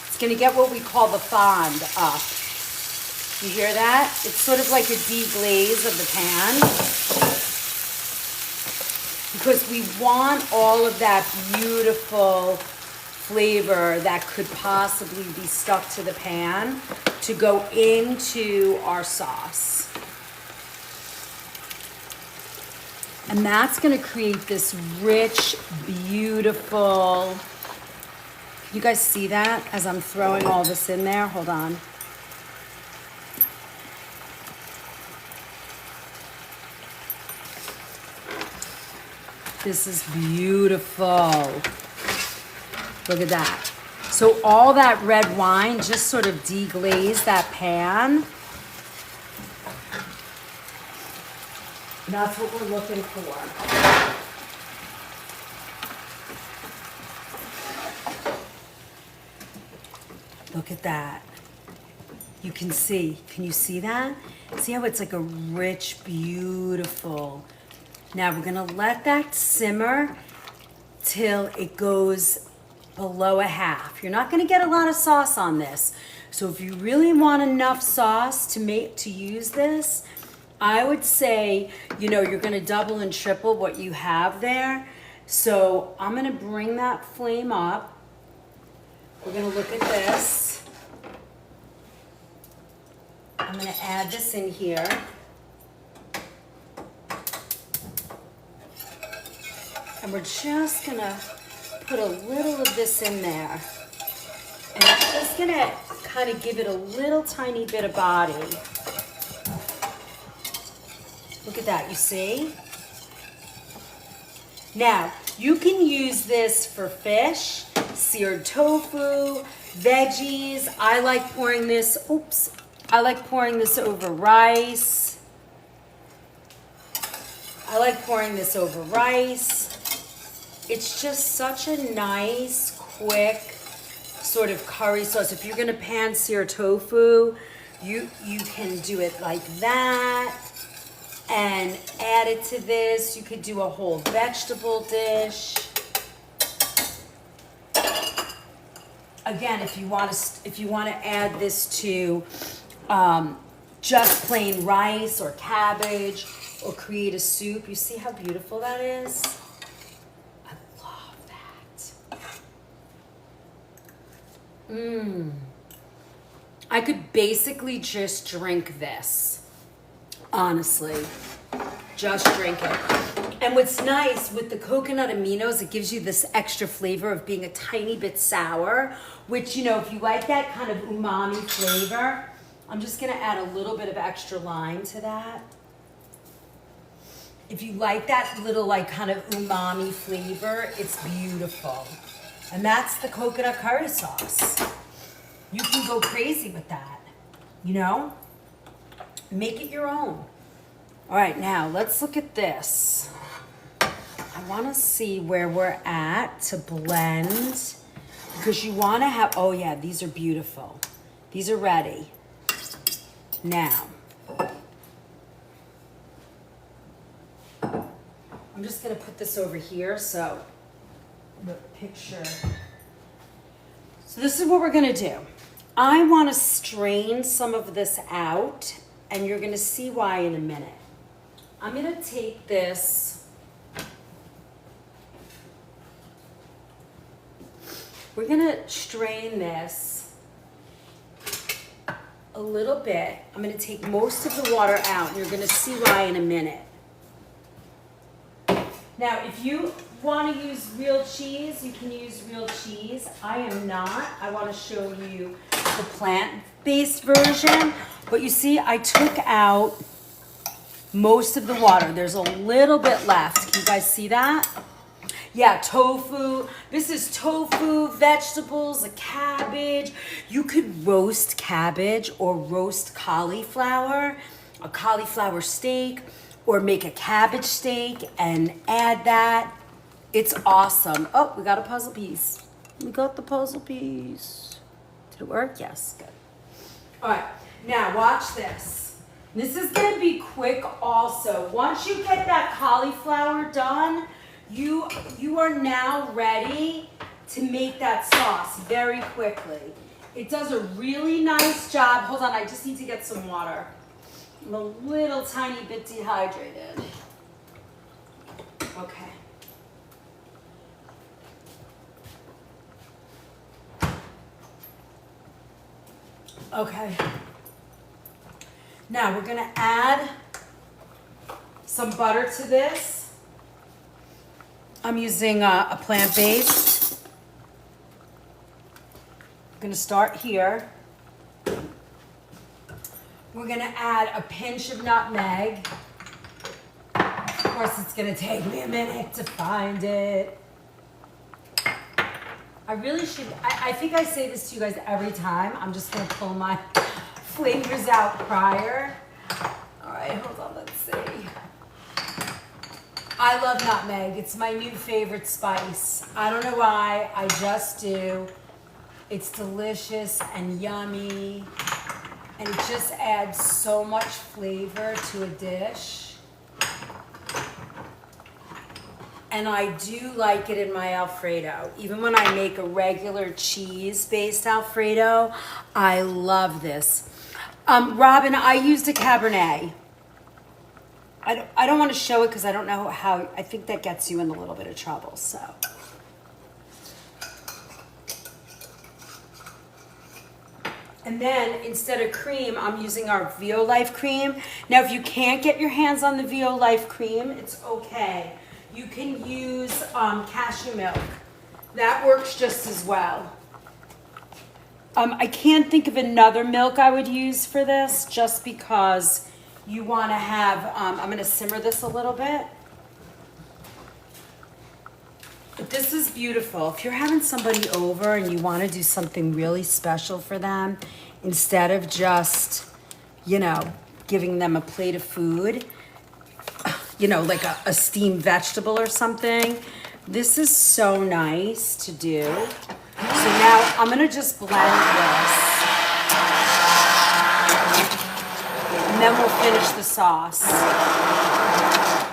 It's gonna get what we call the fond up. You hear that? It's sort of like a deglaze of the pan. Because we want all of that beautiful flavor that could possibly be stuck to the pan to go into our sauce. And that's gonna create this rich, beautiful, you guys see that as I'm throwing all this in there? Hold on. This is beautiful. Look at that. So all that red wine just sort of deglazed that pan. And that's what we're looking for. Look at that. You can see. Can you see that? See how it's like a rich, beautiful. Now we're gonna let that simmer till it goes below a half. You're not gonna get a lot of sauce on this. So if you really want enough sauce to use this, I would say, you're gonna double and triple what you have there. So I'm gonna bring that flame up. We're gonna look at this. I'm gonna add this in here. And we're just gonna put a little of this in there. And it's just gonna kind of give it a little tiny bit of body. Look at that, you see? Now, you can use this for fish, seared tofu, veggies. I like pouring this over rice. It's just such a nice, quick sort of curry sauce. If you're gonna pan sear tofu, you can do it like that and add it to this. You could do a whole vegetable dish. Again, if you want to add this to just plain rice or cabbage or create a soup, you see how beautiful that is? I could basically just drink this, honestly, just drink it. And what's nice with the coconut aminos, it gives you this extra flavor of being a tiny bit sour, which, if you like that kind of umami flavor, I'm just gonna add a little bit of extra lime to that. If you like that little kind of umami flavor, it's beautiful. And that's the coconut curry sauce. You can go crazy with that, Make it your own. All right, now let's look at this. I wanna see where we're at to blend because you wanna have, oh yeah, these are beautiful. These are ready. Now, I'm just gonna put this over here so the picture. So this is what we're gonna do. I wanna strain some of this out and you're gonna see why in a minute. I'm gonna take this, we're gonna strain this a little bit. I'm gonna take most of the water out and you're gonna see why in a minute. Now, if you want to use real cheese, you can use real cheese. I am not. I want to show you the plant-based version. But you see, I took out most of the water. There's a little bit left. Can you guys see that? Yeah, tofu. This is tofu, vegetables, a cabbage. You could roast cabbage or roast cauliflower, a cauliflower steak, or make a cabbage steak and add that. It's awesome. Oh, we got a puzzle piece. We got the puzzle piece. Did it work? Yes, good. All right, now watch this. This is gonna be quick also. Once you get that cauliflower done, you are now ready to make that sauce very quickly. It does a really nice job. Hold on, I just need to get some water. I'm a little tiny bit dehydrated. Okay. Okay. Now we're gonna add some butter to this. I'm using a plant-based. I'm gonna start here. We're gonna add a pinch of nutmeg. Of course, it's gonna take me a minute to find it. I really should, I think I say this to you guys every time. I'm just gonna pull my flavors out prior. All right, hold on, let's see. I love nutmeg. It's my new favorite spice. I don't know why, I just do. It's delicious and yummy, and it just adds so much flavor to a dish. And I do like it in my Alfredo. Even when I make a regular cheese-based Alfredo, I love this. Robin, I used a Cabernet. I don't want to show it because I don't know how, I think that gets you in a little bit of trouble, so. And then instead of cream, I'm using our VO Life cream. Now, if you can't get your hands on the VO Life cream, it's okay. You can use cashew milk. That works just as well. I can't think of another milk I would use for this just because you want to have, I'm going to simmer this a little bit. But this is beautiful. If you're having somebody over and you want to do something really special for them, instead of just, you know, giving them a plate of food, you know, like a steamed vegetable or something, this is so nice to do. So now I'm going to just blend this. And then we'll finish the sauce.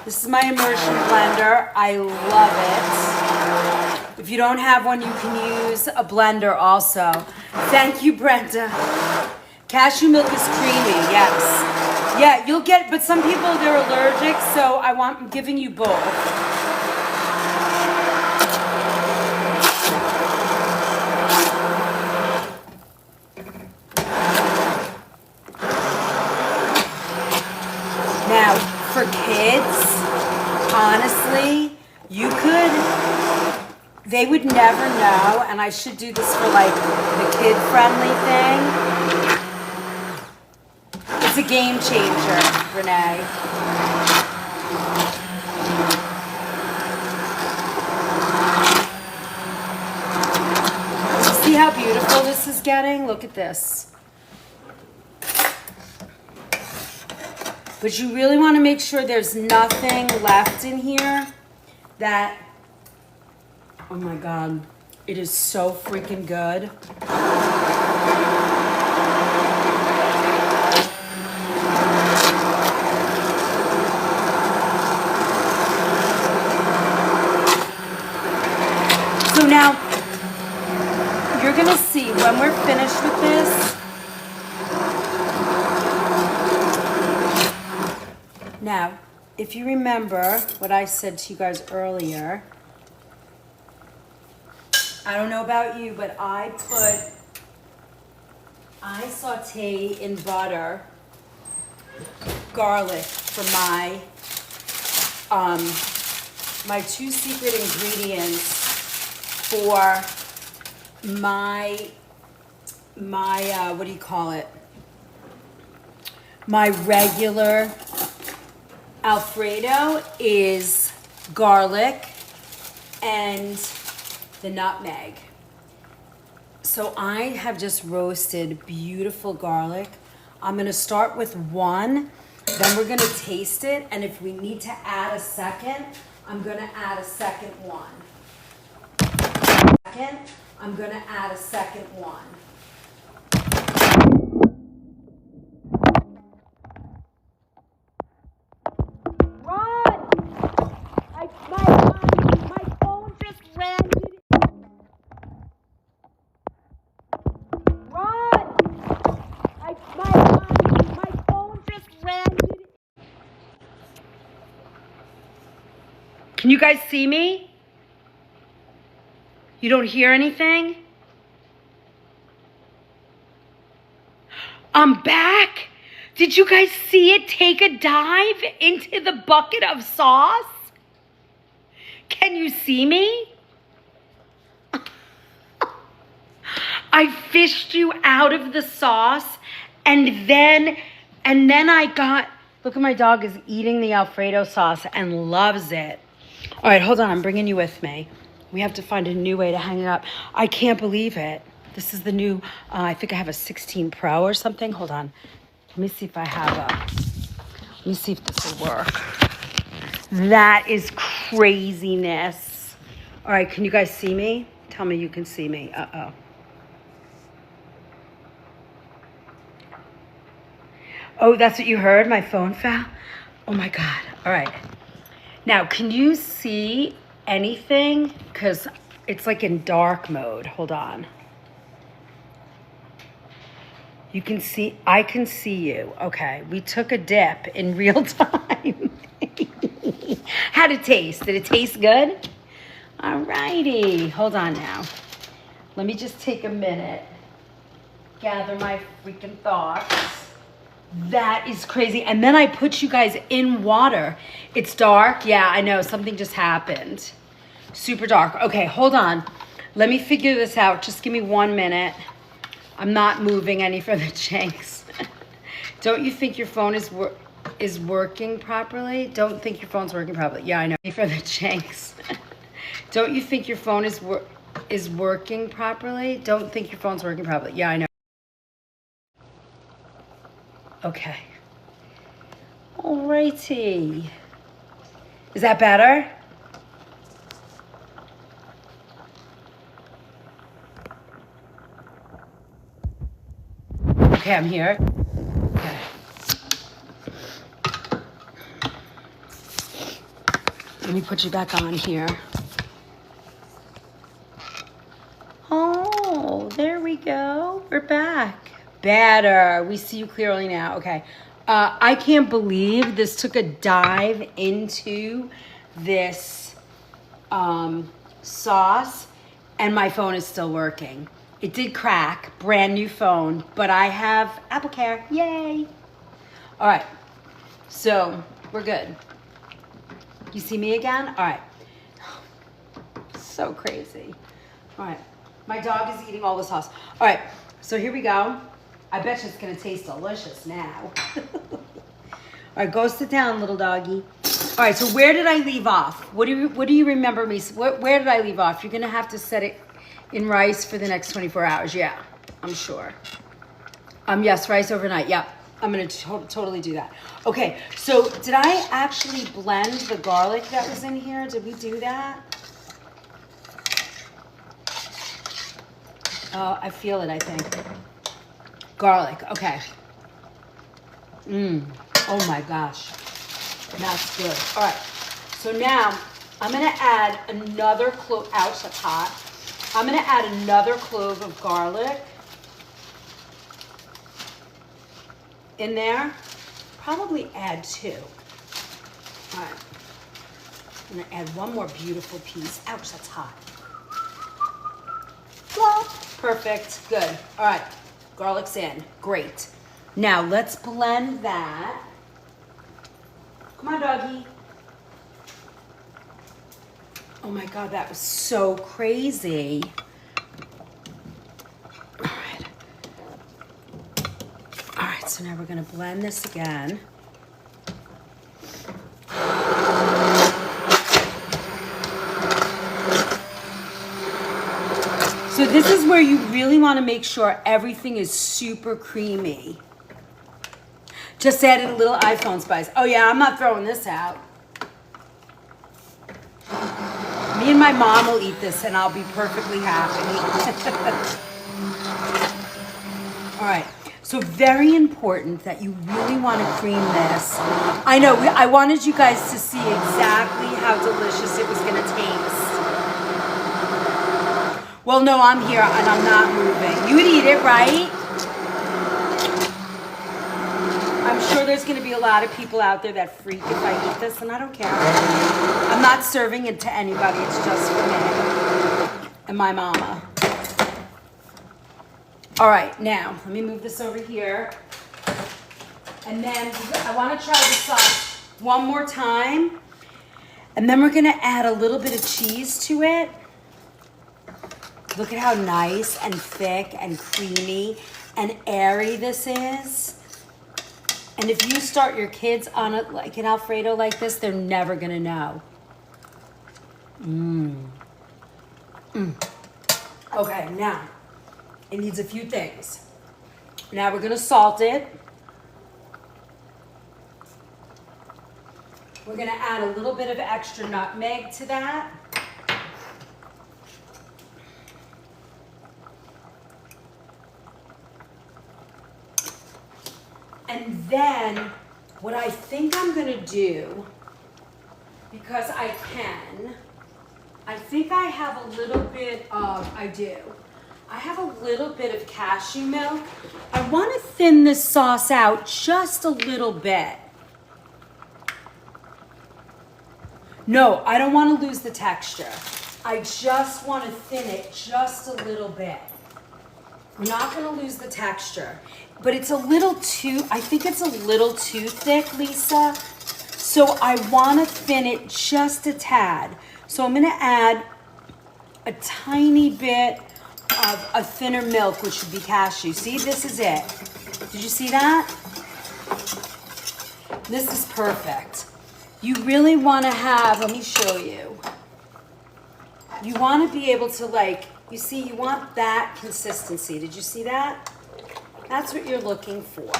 This is my immersion blender. I love it. If you don't have one, you can use a blender also. Thank you, Brenda. Cashew milk is creamy, yes. Yeah, you'll get, but some people, they're allergic, so I'm giving you both. Now, for kids, honestly, they would never know, and I should do this for like the kid-friendly thing. It's a game changer, Renee. See how beautiful this is getting? Look at this. But you really want to make sure there's nothing left in here that, oh my God, it is so freaking good. So now, you're going to see when we're finished with this. Now, if you remember what I said to you guys earlier, I don't know about you, but I saute in butter garlic for my two secret ingredients for my what do you call it? My regular Alfredo is garlic and the nutmeg. So I have just roasted beautiful garlic. I'm gonna start with one, then we're gonna taste it, and if we need to add a second, I'm gonna add a second one. I'm gonna add a second one. Run! My phone just ran. Run! My phone just ran. Can you guys see me? You don't hear anything? I'm back. Did you guys see it take a dive into the bucket of sauce? Can you see me? I fished you out of the sauce and then I got, look at my dog is eating the Alfredo sauce and loves it. All right, hold on, I'm bringing you with me. We have to find a new way to hang it up. I can't believe it. This is the new, I think I have a 16 Pro or something. Hold on. Let me see if I have let me see if this will work. That is craziness. All right, can you guys see me? Tell me you can see me. Uh-oh. Oh, that's what you heard? My phone fell? Oh my God. All right. Now, can you see anything? Because it's like in dark mode. Hold on. You can see, I can see you. Okay, we took a dip in real time. How'd it taste? Did it taste good? All righty, hold on now. Let me just take a minute, gather my freaking thoughts. That is crazy. And then I put you guys in water. It's dark. Yeah, I know, something just happened. Super dark. Okay, hold on. Let me figure this out. Just give me 1 minute. I'm not moving any further, Jenks. Don't you think your phone is working properly? Don't think your phone's working properly. Yeah, I know. Any further, Jenks. Don't you think your phone is working properly? Don't think your phone's working properly. Yeah, I know. Okay. Alrighty. Is that better? Okay, I'm here. Okay. Let me put you back on here. Oh, there we go. We're back. Better. We see you clearly now. Okay. I can't believe this took a dive into this sauce and my phone is still working. It did crack, brand new phone, but I have Apple Care, yay. All right, so we're good. You see me again? All right, so crazy. All right, my dog is eating all the sauce. All right, so here we go. I bet you it's gonna taste delicious now. All right, go sit down, little doggy. All right, so where did I leave off? What do you remember me? Where did I leave off? You're gonna have to set it in rice for the next 24 hours. Yeah, I'm sure. Yes, rice overnight. Yeah, I'm gonna totally do that. Okay, so did I actually blend the garlic that was in here? Did we do that? I feel it, I think. Garlic, okay. Oh my gosh, that's good. All right, so now I'm gonna add another clove, ouch, that's hot. I'm gonna add another clove of garlic in there. Probably add 2. All right, I'm gonna add one more beautiful piece. Ouch, that's hot. Perfect, good. All right, garlic's in, great. Now let's blend that. Come on, doggy. Oh my God, that was so crazy. All right. All right, so now we're gonna blend this again. So this is where you really want to make sure everything is super creamy. Just added a little iPhone spice. Oh yeah, I'm not throwing this out. Me and my mom will eat this and I'll be perfectly happy. All right, so very important that you really want to cream this. I know, I wanted you guys to see exactly how delicious it was gonna taste. Well, no, I'm here and I'm not moving. You would eat it, right? I'm sure there's gonna be a lot of people out there that freak if I eat this, and I don't care. I'm not serving it to anybody, it's just for me and my mama. All right, now, let me move this over here. And then I wanna try the sauce one more time. And then we're gonna add a little bit of cheese to it. Look at how nice and thick and creamy and airy this is. And if you start your kids on it like an Alfredo like this, they're never gonna know. Okay, now, it needs a few things. Now we're gonna salt it. We're gonna add a little bit of extra nutmeg to that. And then what I think I'm gonna do, because I can, I think I have a little bit of, I have a little bit of cashew milk. I wanna thin this sauce out just a little bit. No, I don't wanna lose the texture. I just wanna thin it just a little bit. We're not gonna lose the texture. But it's a little too, I think it's a little too thick, Lisa. So I wanna thin it just a tad. So I'm gonna add a tiny bit of a thinner milk, which would be cashew. See, this is it. Did you see that? This is perfect. You really wanna have, let me show you. You wanna be able to you see, you want that consistency. Did you see that? That's what you're looking for.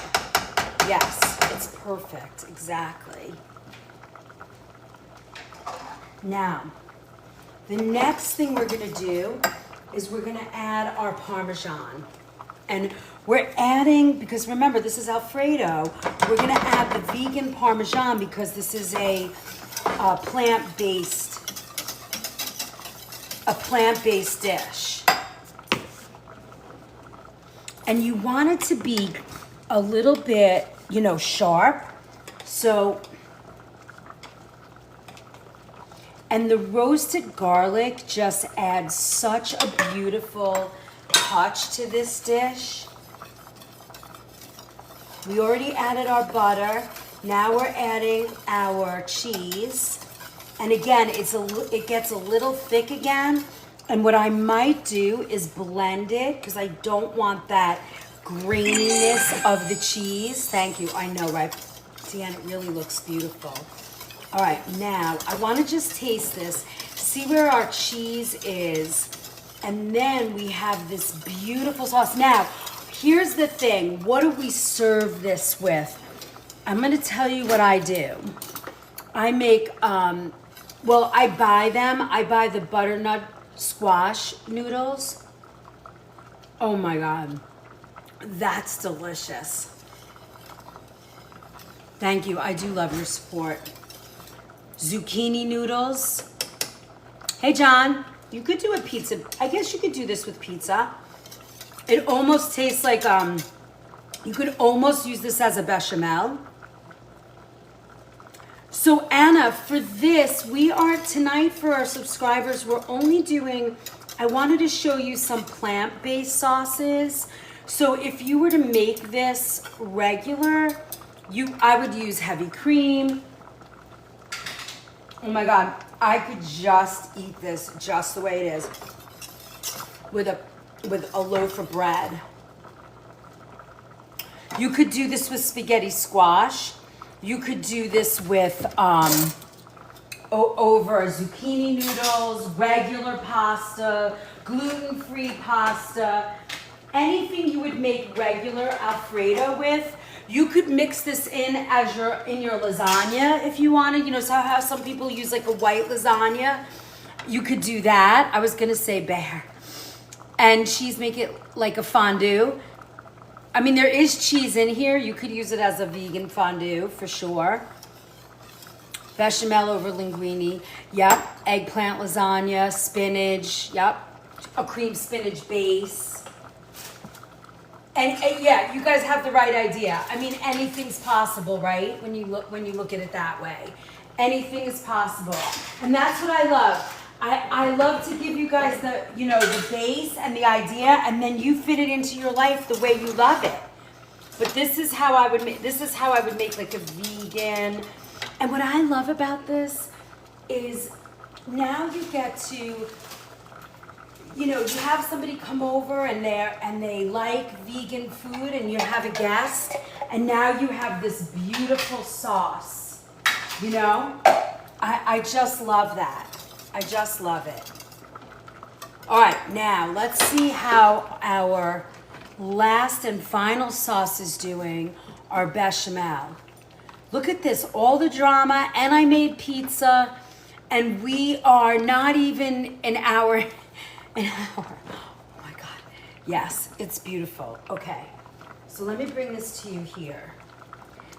Yes, it's perfect, exactly. Now, the next thing we're gonna do is we're gonna add our Parmesan. And we're adding, because remember, this is Alfredo, we're gonna add the vegan Parmesan because this is a plant-based dish. And you want it to be a little bit, sharp. So, and the roasted garlic just adds such a beautiful touch to this dish. We already added our butter. Now we're adding our cheese. And again, it gets a little thick again. And what I might do is blend it because I don't want that graininess of the cheese. Thank you. I know, right? Deanne, it really looks beautiful. All right, now I want to just taste this, see where our cheese is, and then we have this beautiful sauce. Now, here's the thing. What do we serve this with? I'm going to tell you what I do. I make, I buy them. I buy the butternut squash noodles. Oh my God, that's delicious. Thank you, I do love your support. Zucchini noodles. Hey John, you could do a pizza. I guess you could do this with pizza. It almost tastes like, you could almost use this as a bechamel. So Anna, for this, tonight for our subscribers, we're only doing, I wanted to show you some plant-based sauces. So if you were to make this regular, I would use heavy cream. Oh my God, I could just eat this just the way it is with a loaf of bread. You could do this with spaghetti squash. You could do this with over zucchini noodles, regular pasta, gluten-free pasta, anything you would make regular Alfredo with. You could mix this in as in your lasagna if you wanted. You know, so how some people use like a white lasagna. You could do that. I was gonna say bear. And cheese, make it like a fondue. I mean, there is cheese in here. You could use it as a vegan fondue for sure. Bechamel over linguine. Yep. Eggplant lasagna, spinach. Yep. A cream spinach base. And yeah, you guys have the right idea. I mean, anything's possible, right? When you look at it that way, anything is possible, and that's what I love. I love to give you guys the base and the idea, and then you fit it into your life the way you love it. But this is how I would make. This is how I would make like a vegan. And what I love about this is now you get to. You have somebody come over and they like vegan food, and you have a guest, and now you have this beautiful sauce. I just love that. I just love it. All right, now let's see how our last and final sauce is doing, our bechamel. Look at this, all the drama, and I made pizza, and we are not even an hour. Oh my God. Yes, it's beautiful. Okay, so let me bring this to you here.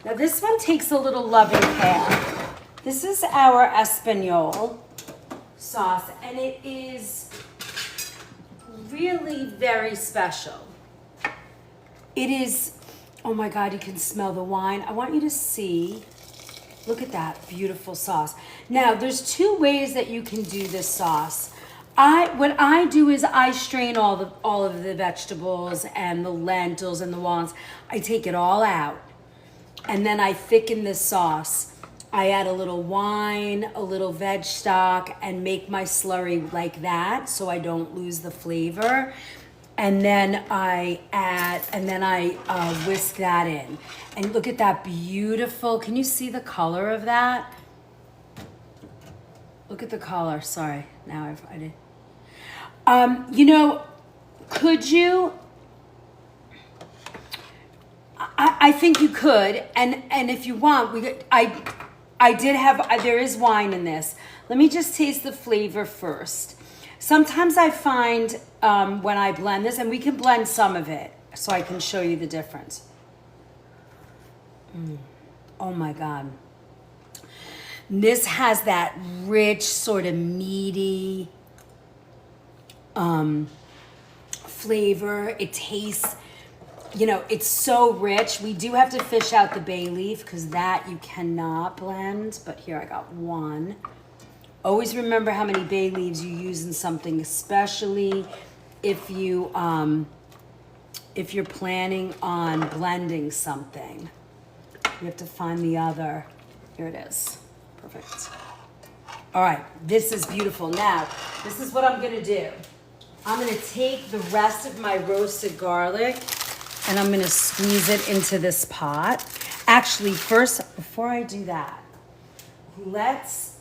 Now this one takes a little loving care. This is our Espanol sauce, and it is really very special. It is, oh my God, you can smell the wine. I want you to see, look at that beautiful sauce. Now there's two ways that you can do this sauce. What I do is I strain all of the vegetables and the lentils and the walnuts. I take it all out, and then I thicken this sauce. I add a little wine, a little veg stock, and make my slurry like that so I don't lose the flavor. And then I whisk that in. And look at that beautiful, can you see the color of that? Look at the color, sorry, now I did. Could you? I think you could, and if you want, there is wine in this. Let me just taste the flavor first. Sometimes I find when I blend this, and we can blend some of it, so I can show you the difference. Oh my God. This has that rich, sort of meaty flavor. It tastes, it's so rich. We do have to fish out the bay leaf because that you cannot blend, but here I got one. Always remember how many bay leaves you use in something, especially if you're planning on blending something. You have to find the other. Here it is. Perfect. All right, this is beautiful. Now, this is what I'm gonna do. I'm gonna take the rest of my roasted garlic and I'm gonna squeeze it into this pot. Actually, first, before I do that, let's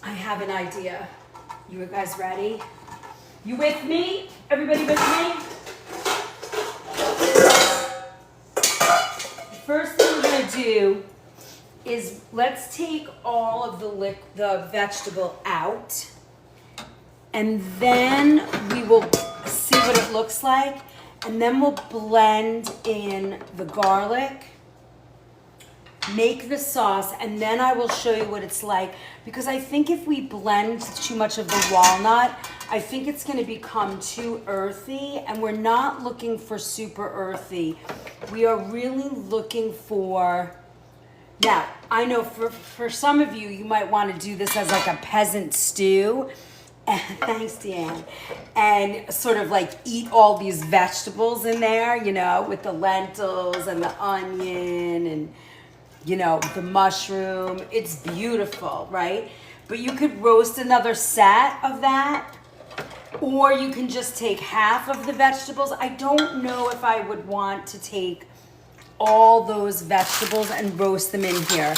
I have an idea. You guys ready? You with me? Everybody with me? The first thing we're gonna do is let's take all of the vegetable out, and then we will see what it looks like, and then we'll blend in the garlic, make the sauce, and then I will show you what it's like, because I think if we blend too much of the walnut, I think it's going to become too earthy, and we're not looking for super earthy. We are really looking for, now I know for some of you, you might want to do this as like a peasant stew, Thanks, Deanne. And sort of like eat all these vegetables in there, you know, with the lentils and the onion and, you know, the mushroom. It's beautiful, right? But you could roast another set of that, or you can just take half of the vegetables. I don't know if I would want to take all those vegetables and roast them in here.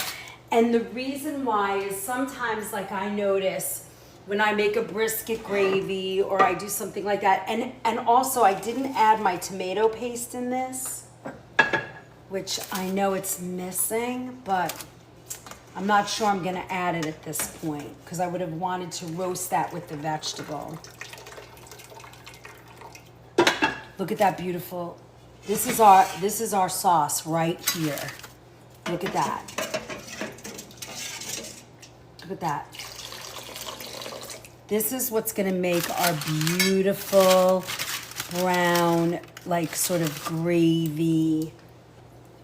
And the reason why is sometimes, like, I notice when I make a brisket gravy or I do something like that, and also I didn't add my tomato paste in this, which I know it's missing, but I'm not sure I'm gonna add it at this point because I would have wanted to roast that with the vegetable. Look at that beautiful, this is our sauce right here. Look at that. Look at that. This is what's gonna make our beautiful brown, like sort of gravy,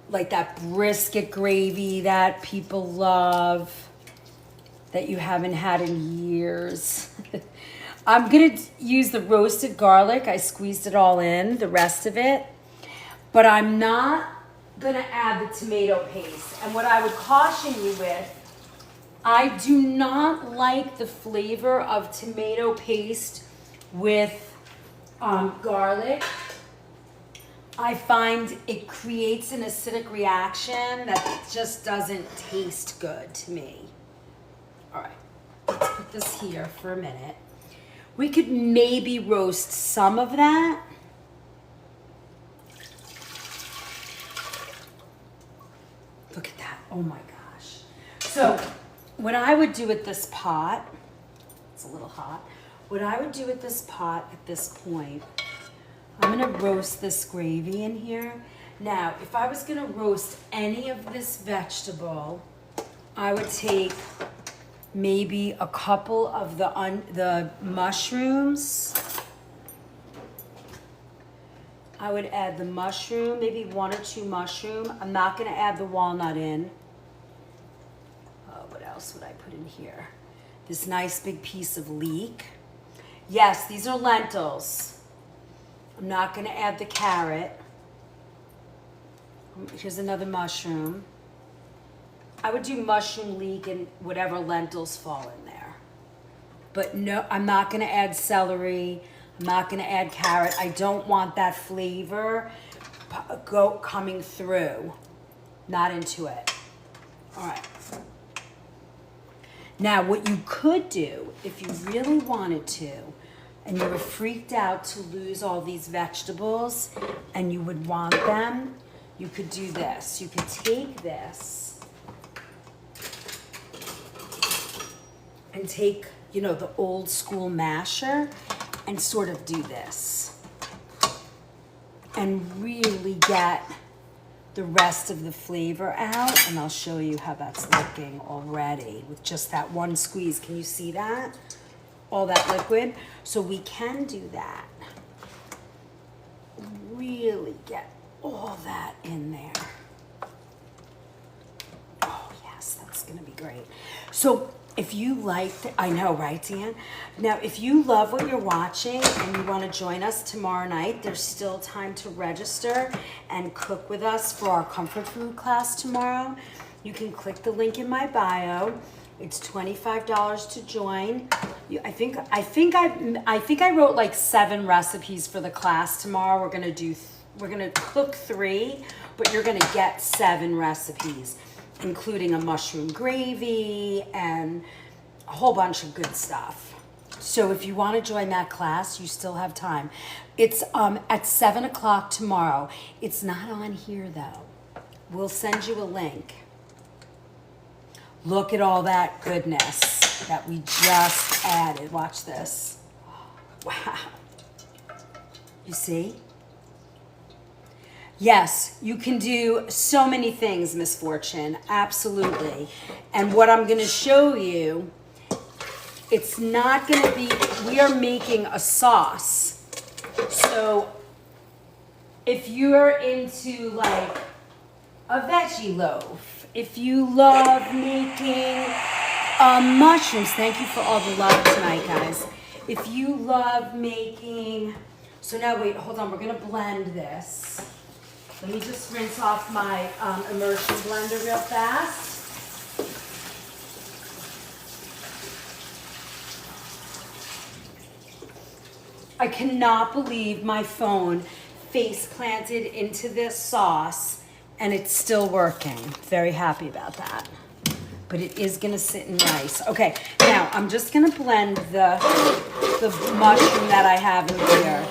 like that brisket gravy that people love, that you haven't had in years. I'm gonna use the roasted garlic. I squeezed it all in, the rest of it, but I'm not gonna add the tomato paste. And what I would caution you with, I do not like the flavor of tomato paste with garlic. I find it creates an acidic reaction that just doesn't taste good to me. All right, let's put this here for a minute. We could maybe roast some of that. Look at that, oh my gosh. So what I would do with this pot, it's a little hot. What I would do with this pot at this point, I'm gonna roast this gravy in here. Now, if I was gonna roast any of this vegetable, I would take maybe a couple of the mushrooms. I would add the mushroom, maybe 1 or 2 mushroom. I'm not gonna add the walnut in. What else would I put in here? This nice big piece of leek. Yes, these are lentils. I'm not gonna add the carrot. Here's another mushroom. I would do mushroom, leek, and whatever lentils fall in there. But no, I'm not gonna add celery. I'm not gonna add carrot. I don't want that flavor coming through. Not into it. All right. Now, what you could do, if you really wanted to, and you were freaked out to lose all these vegetables, and you would want them, you could do this. You could take this and take, you know, the old school masher and sort of do this and really get the rest of the flavor out, and I'll show you how that's looking already with just that one squeeze. Can you see that? All that liquid. So we can do that. Really get all that in there. Oh yes, that's gonna be great. So if you like, I know, right, Dan? Now, if you love what you're watching and you want to join us tomorrow night, there's still time to register and cook with us for our comfort food class tomorrow. You can click the link in my bio. It's $25 to join. I think I wrote like 7 recipes for the class tomorrow. We're gonna cook 3, but you're gonna get 7 recipes, including a mushroom gravy and a whole bunch of good stuff. So if you want to join that class, you still have time. It's at 7 o'clock tomorrow. It's not on here though. We'll send you a link. Look at all that goodness that we just added. Watch this. Wow. You see? Yes, you can do so many things, Miss Fortune. Absolutely. And what I'm going to show you, it's not going to be, we are making a sauce. So if you're into like a veggie loaf, if you love making mushrooms, thank you for all the love tonight, guys. If you love making, so now wait, hold on, we're gonna blend this. Let me just rinse off my immersion blender real fast. I cannot believe my phone face planted into this sauce and it's still working. Very happy about that. But it is gonna sit nice. Okay, now I'm just gonna blend the mushroom that I have in here.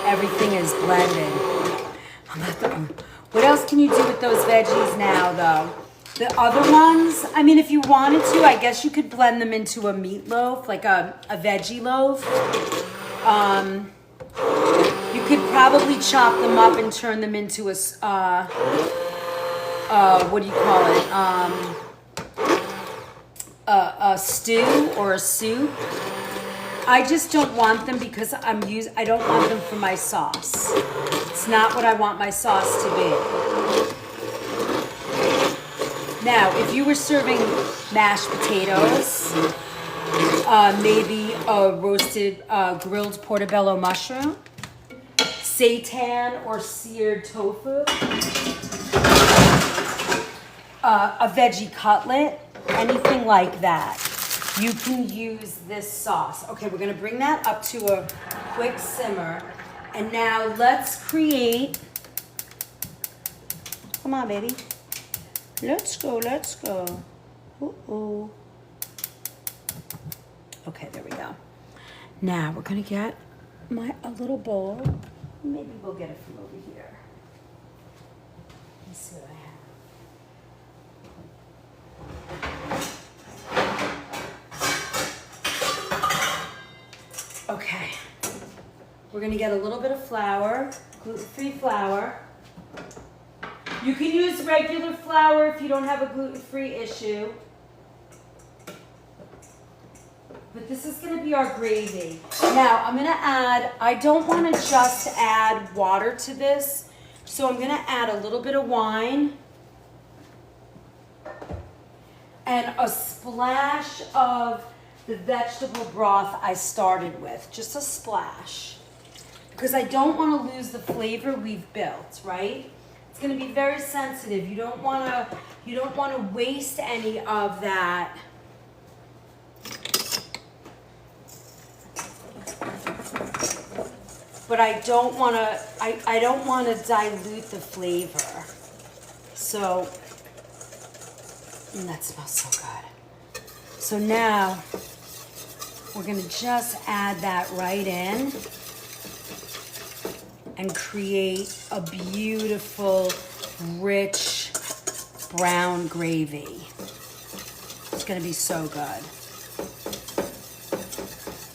Everything is blended. What else can you do with those veggies now, though? The other ones, I mean, if you wanted to, I guess you could blend them into a meatloaf, like a veggie loaf. You could probably chop them up and turn them into a, what do you call it? A stew or a soup. I just don't want them because I don't want them for my sauce. It's not what I want my sauce to be. Now, if you were serving mashed potatoes, maybe a roasted grilled portobello mushroom, seitan or seared tofu, a veggie cutlet, anything like that. You can use this sauce. Okay, we're gonna bring that up to a quick simmer. And now let's create, come on baby. Let's go, let's go. Ooh. Okay, there we go. Now we're gonna get a little bowl. Maybe we'll get it from over here. Let's see what I have. Okay, we're gonna get a little bit of flour, gluten-free flour. You can use regular flour if you don't have a gluten-free issue. But this is gonna be our gravy. Now, I'm gonna add, I don't wanna just add water to this, so I'm gonna add a little bit of wine and a splash of the vegetable broth I started with, just a splash. Because I don't want to lose the flavor we've built, right? It's going to be very sensitive. You don't want to waste any of that. But I don't want to dilute the flavor. So, that smells so good. So now we're gonna just add that right in and create a beautiful, rich, brown gravy. It's gonna be so good.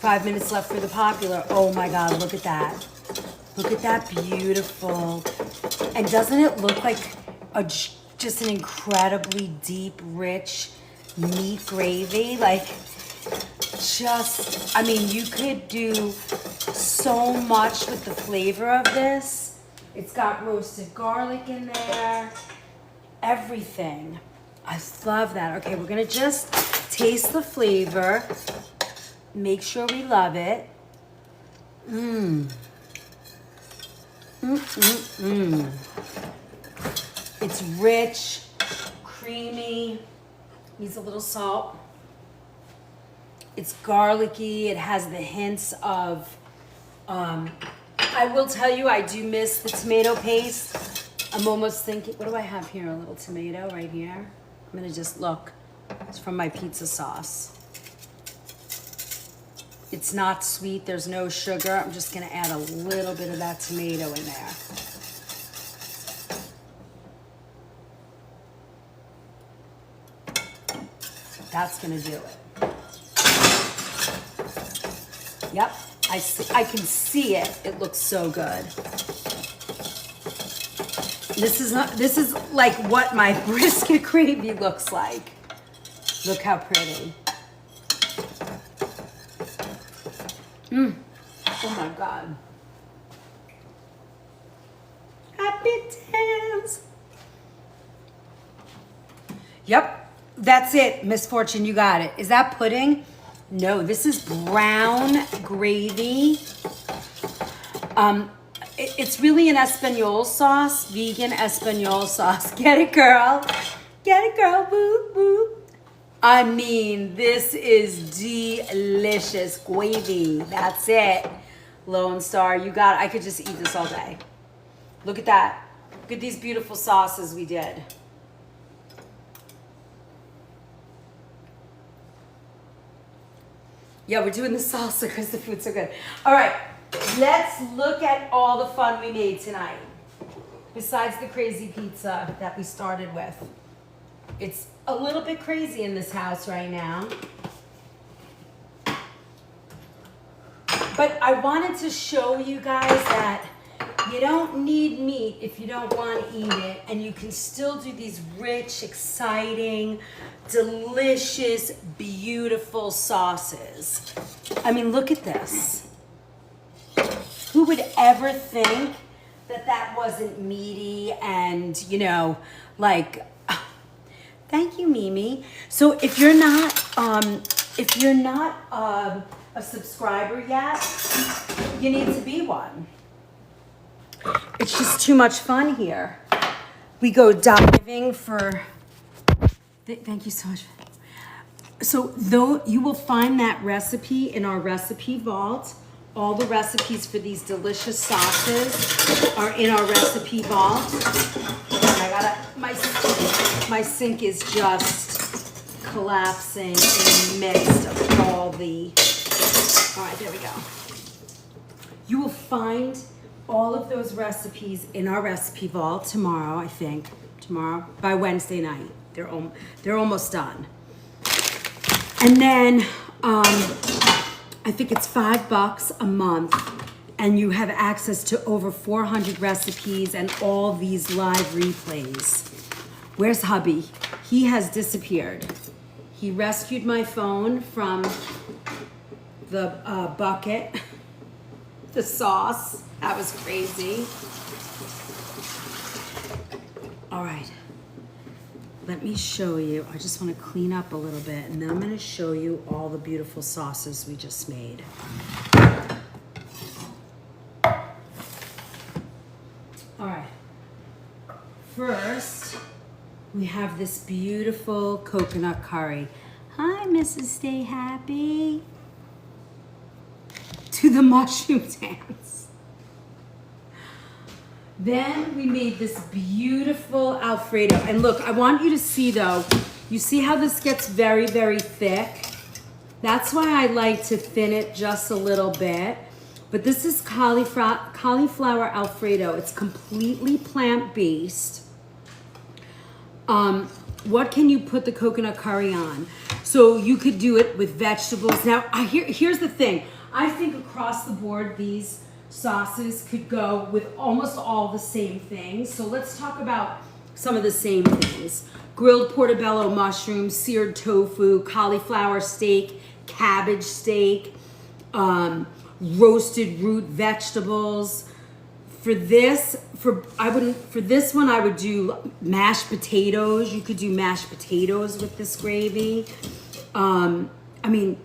5 minutes left for the popular. Oh my God, look at that. Look at that beautiful. And doesn't it look like just an incredibly deep, rich meat gravy? Like, I mean, you could do so much with the flavor of this. It's got roasted garlic in there, everything. I love that. Okay, we're gonna just taste the flavor. Make sure we love it. It's rich, creamy, needs a little salt. It's garlicky, it has the hints of, I will tell you, I do miss the tomato paste. I'm almost thinking, what do I have here? A little tomato right here. I'm gonna just look. It's from my pizza sauce. It's not sweet, there's no sugar. I'm just gonna add a little bit of that tomato in there. That's gonna do it. Yep, I can see it. It looks so good. This is like what my brisket gravy looks like. Look how pretty. Oh my God. Happy dance. Yep, that's it, Miss Fortune, you got it. Is that pudding? No, this is brown gravy. It's really an Espanol sauce, vegan Espanol sauce. Get it, girl. Get it, girl. Woo, woo. I mean, this is delicious gravy. That's it. Lone Star, you got it. I could just eat this all day. Look at that. Look at these beautiful sauces we did. Yeah, we're doing the salsa because the food's so good. All right, let's look at all the fun we made tonight. Besides the crazy pizza that we started with. It's a little bit crazy in this house right now. But I wanted to show you guys that you don't need meat if you don't want to eat it, and you can still do these rich, exciting, delicious, beautiful sauces. I mean, look at this. Who would ever think that that wasn't meaty and, you know, like, thank you, Mimi. So if you're not a subscriber yet, you need to be one. It's just too much fun here. We go diving for, thank you so much. So though you will find that recipe in our recipe vault. All the recipes for these delicious sauces are in our recipe vault. I gotta, my sink is just collapsing in the midst of all right, there we go. You will find all of those recipes in our recipe vault tomorrow, I think. Tomorrow, by Wednesday night. They're almost done. And then, I think it's $5 a month, and you have access to over 400 recipes and all these live replays. Where's hubby? He has disappeared. He rescued my phone from the bucket, the sauce. That was crazy. All right. Let me show you. I just want to clean up a little bit, and then I'm going to show you all the beautiful sauces we just made. All right. First, we have this beautiful coconut curry. Hi, Mrs. Stay Happy. To the mushroom dance. Then we made this beautiful Alfredo. And look, I want you to see though, you see how this gets very, very thick? That's why I like to thin it just a little bit. But this is cauliflower Alfredo. It's completely plant-based. What can you put the coconut curry on? So you could do it with vegetables. Now, here's the thing. I think across the board, these sauces could go with almost all the same things. So let's talk about some of the same things. Grilled portobello mushrooms, seared tofu, cauliflower steak, cabbage steak, roasted root vegetables. For this one I would do mashed potatoes. You could do mashed potatoes with this gravy. I mean,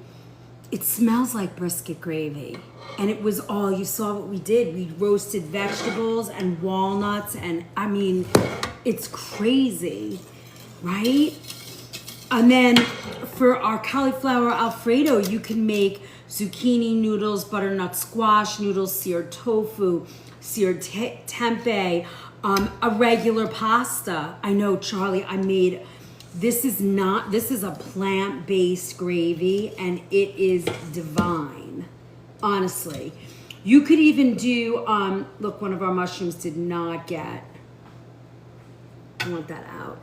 it smells like brisket gravy. And it was all, you saw what we did. We roasted vegetables and walnuts, and I mean, it's crazy, right? And then for our cauliflower Alfredo, you can make zucchini noodles, butternut squash noodles, seared tofu, seared tempeh, a regular pasta. I know, Charlie, this is a plant-based gravy, and it is divine, honestly. You could even do, look, one of our mushrooms did not get, I want that out.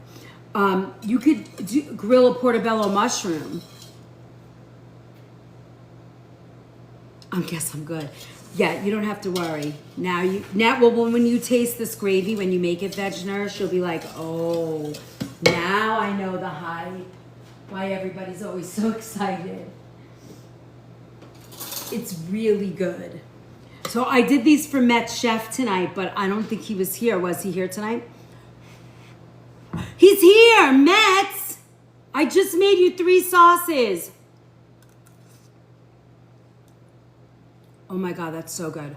You could grill a portobello mushroom. I guess I'm good. Yeah, you don't have to worry. Well, when you taste this gravy, when you make it veg nourish, you'll be like, oh, now I know the hype. Why everybody's always so excited. It's really good. So I did these for Met's chef tonight, but I don't think he was here. Was he here tonight? He's here, Met's. I just made you 3 sauces. Oh my God, that's so good.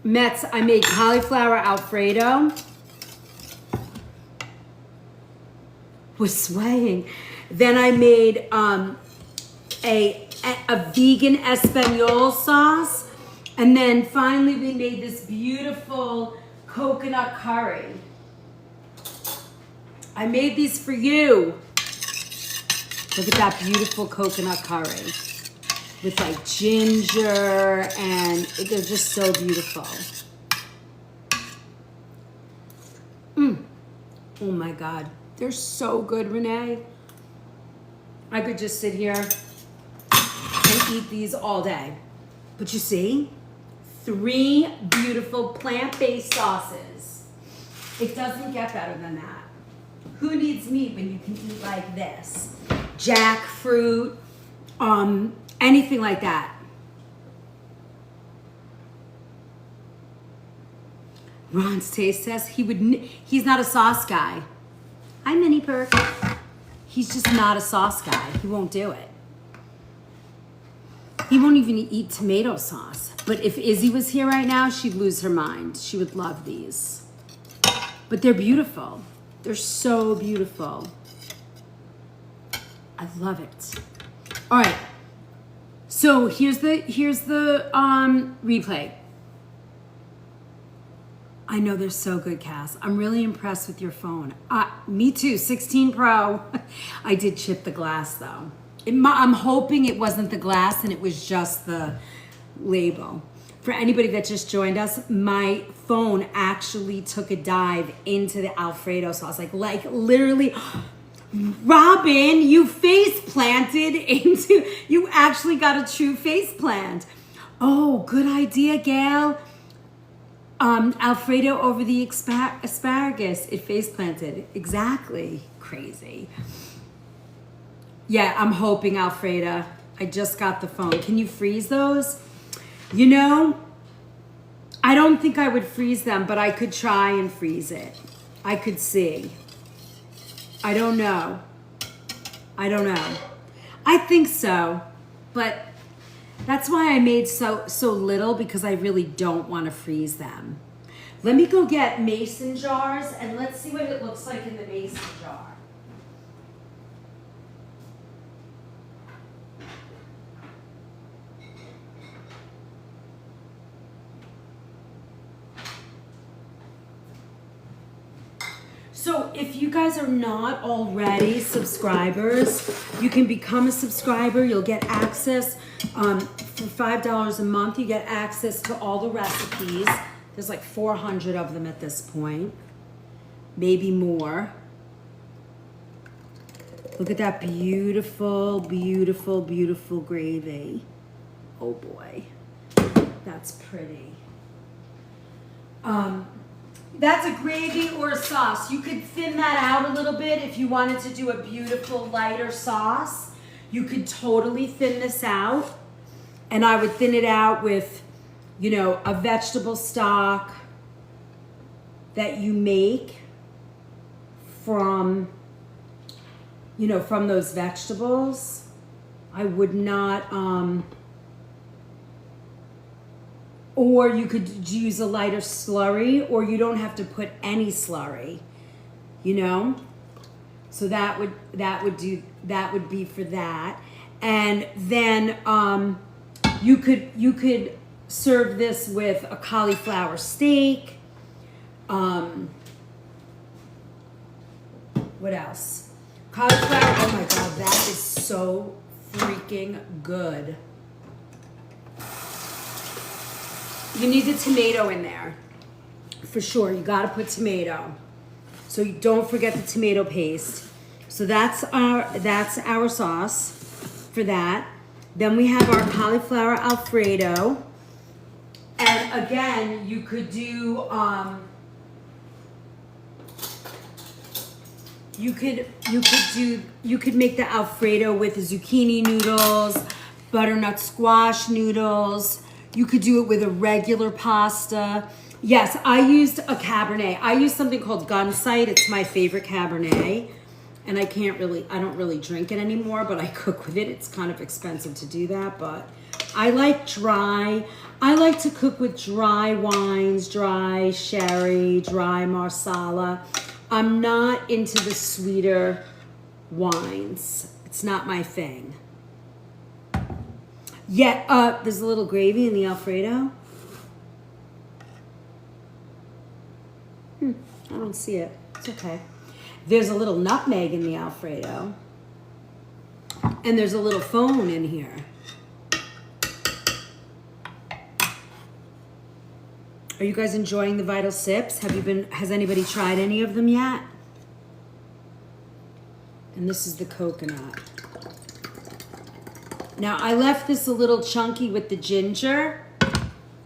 Met's, I made cauliflower Alfredo. Was swaying. Then I made a vegan Espanol sauce. And then finally we made this beautiful coconut curry. I made these for you. Look at that beautiful coconut curry. With like ginger and they're just so beautiful. Oh my God. They're so good, Renee. I could just sit here and eat these all day. But you see, 3 beautiful plant-based sauces. It doesn't get better than that. Who needs meat when you can eat like this? Jackfruit, anything like that. Ron's taste test. He's not a sauce guy. Hi, Mini Perk. He's just not a sauce guy. He won't do it. He won't even eat tomato sauce. But if Izzy was here right now, she'd lose her mind. She would love these. But they're beautiful. They're so beautiful. I love it. All right. So here's the replay. I know they're so good, Cass. I'm really impressed with your phone. Me too, 16 Pro. I did chip the glass though. I'm hoping it wasn't the glass and it was just the label. For anybody that just joined us, my phone actually took a dive into the Alfredo sauce. Like literally, Robin, you face planted into, you actually got a true face plant. Oh, good idea, Gail. Alfredo over the asparagus, it face planted. Exactly. Crazy. Yeah, I'm hoping, Alfreda. I just got the phone. Can you freeze those? You know, I don't think I would freeze them, but I could try and freeze it. I could see. I don't know. I think so, but that's why I made so little, because I really don't want to freeze them. Let me go get mason jars and let's see what it looks like in the mason jar. So if you guys are not already subscribers, you can become a subscriber. You'll get access for $5 a month. You get access to all the recipes. There's like 400 of them at this point, maybe more. Look at that beautiful, beautiful, beautiful gravy. Oh boy, that's pretty. That's a gravy or a sauce. You could thin that out a little bit if you wanted to do a beautiful lighter sauce. You could totally thin this out. And I would thin it out with, you know, a vegetable stock that you make from, you know, from those vegetables. I would not, or you could use a lighter slurry, or you don't have to put any slurry, you know? So that would be for that. And then you could serve this with a cauliflower steak. What else? Cauliflower, oh my God, that is so freaking good. You need the tomato in there, for sure. You gotta put tomato. So you don't forget the tomato paste. So that's our sauce for that. Then we have our cauliflower Alfredo. And again, you could do, you could make the Alfredo with zucchini noodles, butternut squash noodles. You could do it with a regular pasta. Yes, I used a Cabernet. I used something called Gunsight. It's my favorite Cabernet. And I don't really drink it anymore, but I cook with it. It's kind of expensive to do that, but I like dry. I like to cook with dry wines, dry sherry, dry marsala. I'm not into the sweeter wines. It's not my thing. Yet, there's a little gravy in the Alfredo. I don't see it. It's okay. There's a little nutmeg in the Alfredo. And there's a little phone in here. Are you guys enjoying the Vital Sips? Has anybody tried any of them yet? And this is the coconut. Now, I left this a little chunky with the ginger.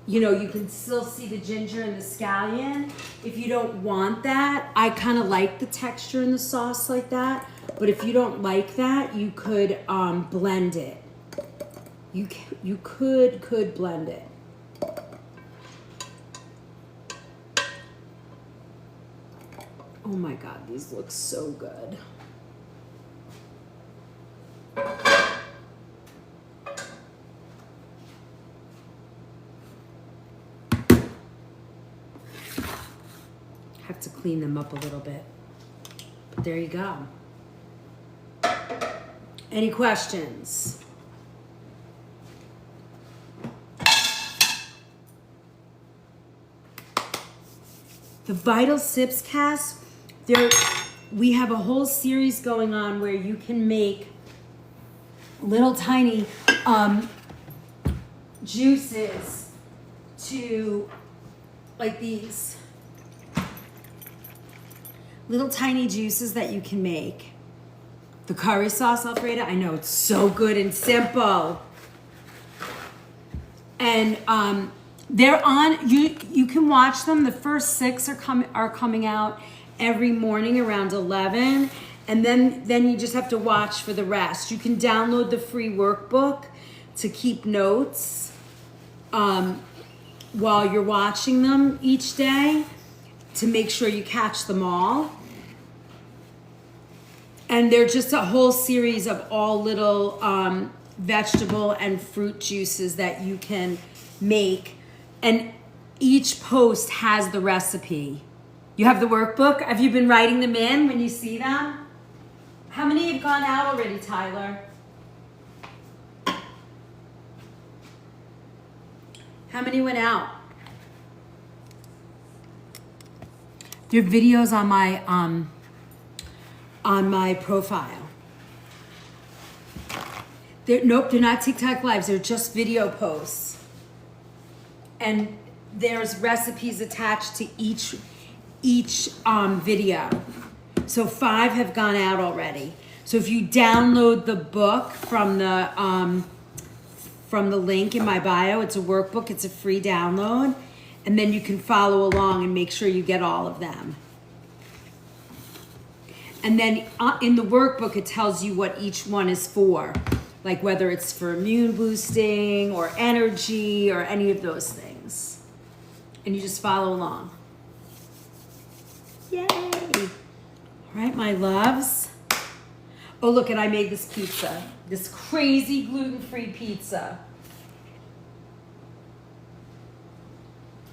You know, you can still see the ginger and the scallion. If you don't want that, I kind of like the texture in the sauce like that. But if you don't like that, you could blend it. You could blend it. Oh my God, these look so good. Have to clean them up a little bit. But there you go. Any questions? The Vital Sips cast, we have a whole series going on where you can make little tiny juices to, like these little tiny juices that you can make. The curry sauce Alfredo, I know it's so good and simple. And they're on, you can watch them. The first 6 are coming out every morning around 11. And then you just have to watch for the rest. You can download the free workbook to keep notes while you're watching them each day to make sure you catch them all. And they're just a whole series of all little vegetable and fruit juices that you can make. And each post has the recipe. You have the workbook? Have you been writing them in when you see them? How many have gone out already, Tyler? How many went out? There are videos on my profile. Nope, they're not TikTok lives. They're just video posts. And there's recipes attached to each video. So 5 have gone out already. So if you download the book from the link in my bio, it's a workbook. It's a free download, and then you can follow along and make sure you get all of them. And then in the workbook, it tells you what each one is for, like whether it's for immune boosting or energy or any of those things. And you just follow along. Yay! All right, my loves. Oh, look, and I made this pizza. This crazy gluten-free pizza.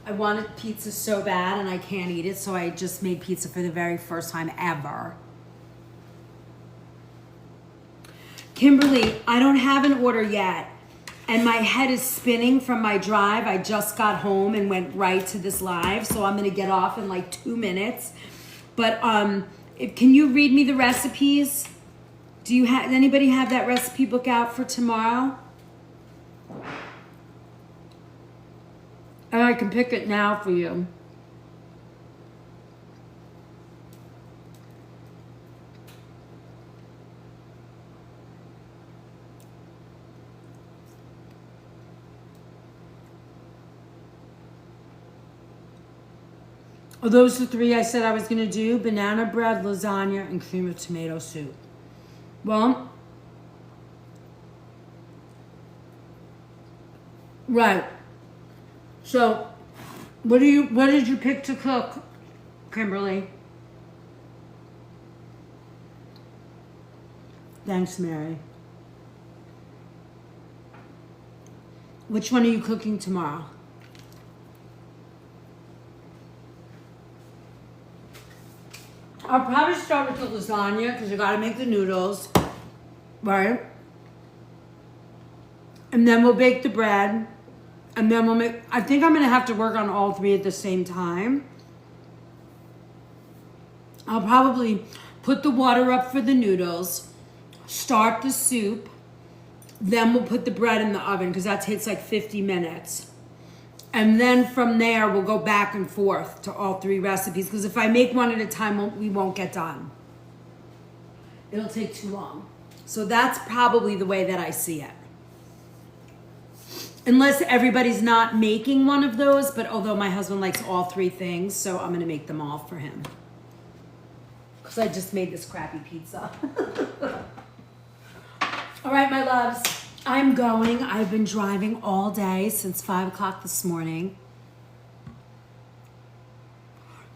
I wanted pizza so bad and I can't eat it, so I just made pizza for the very first time ever. Kimberly, I don't have an order yet, and my head is spinning from my drive. I just got home and went right to this live, so I'm gonna get off in like 2 minutes. But can you read me the recipes? Does anybody have that recipe book out for tomorrow? And I can pick it now for you. Oh, those are 3 I said I was going to do: banana bread, lasagna, and cream of tomato soup. Well, right. So, what did you pick to cook, Kimberly? Thanks, Mary. Which one are you cooking tomorrow? I'll probably start with the lasagna because you gotta make the noodles, right? And then we'll bake the bread. And then we'll make, I think I'm gonna have to work on all three at the same time. I'll probably put the water up for the noodles, start the soup, then we'll put the bread in the oven because that takes like 50 minutes. And then from there, we'll go back and forth to all three recipes because if I make one at a time, we won't get done. It'll take too long. So that's probably the way that I see it. Unless everybody's not making one of those, but although my husband likes all three things, so I'm gonna make them all for him. Because I just made this crappy pizza. All right, my loves, I'm going. I've been driving all day since 5 o'clock this morning.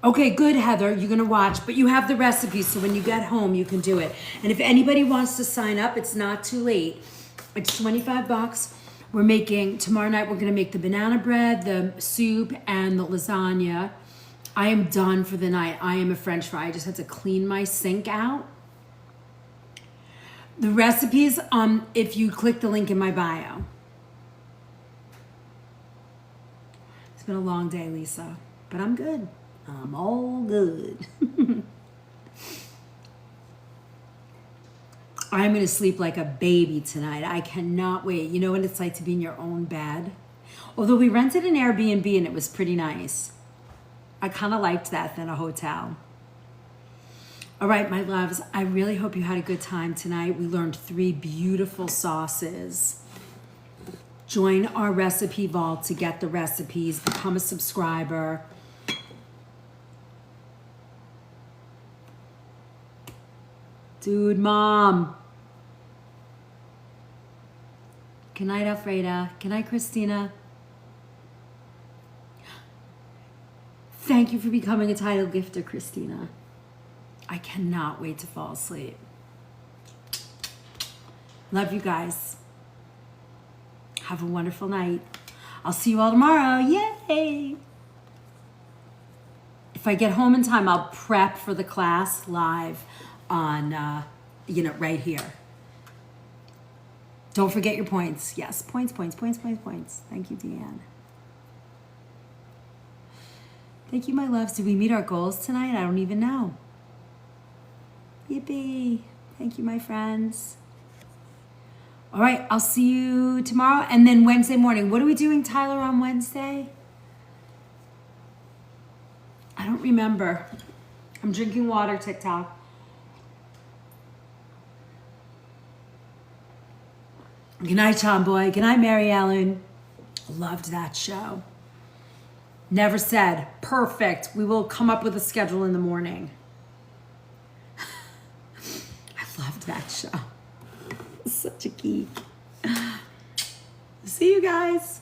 Okay, good, Heather, you're gonna watch, but you have the recipe, so when you get home, you can do it. And if anybody wants to sign up, it's not too late. It's $25. We're making, tomorrow night, we're gonna make the banana bread, the soup, and the lasagna. I am done for the night. I am a French fry. I just had to clean my sink out. The recipes, if you click the link in my bio. It's been a long day, Lisa, but I'm good. I'm all good. I'm going to sleep like a baby tonight. I cannot wait. You know what it's like to be in your own bed? Although we rented an Airbnb and it was pretty nice. I kind of liked that than a hotel. All right, my loves, I really hope you had a good time tonight. We learned 3 beautiful sauces. Join our recipe vault to get the recipes. Become a subscriber. Dude, Mom. Good night, Alfreda. Good night, Christina. Thank you for becoming a title gifter, Christina. I cannot wait to fall asleep. Love you guys. Have a wonderful night. I'll see you all tomorrow. Yay! If I get home in time, I'll prep for the class live on, right here. Don't forget your points. Yes, points. Thank you, Deanne. Thank you, my loves. Did we meet our goals tonight? I don't even know. Yippee. Thank you, my friends. All right, I'll see you tomorrow. And then Wednesday morning. What are we doing, Tyler, on Wednesday? I don't remember. I'm drinking water, TikTok. Good night, Tomboy. Good night, Mary Ellen. Loved that show. Never said. Perfect. We will come up with a schedule in the morning. I loved that show. Such a geek. See you guys.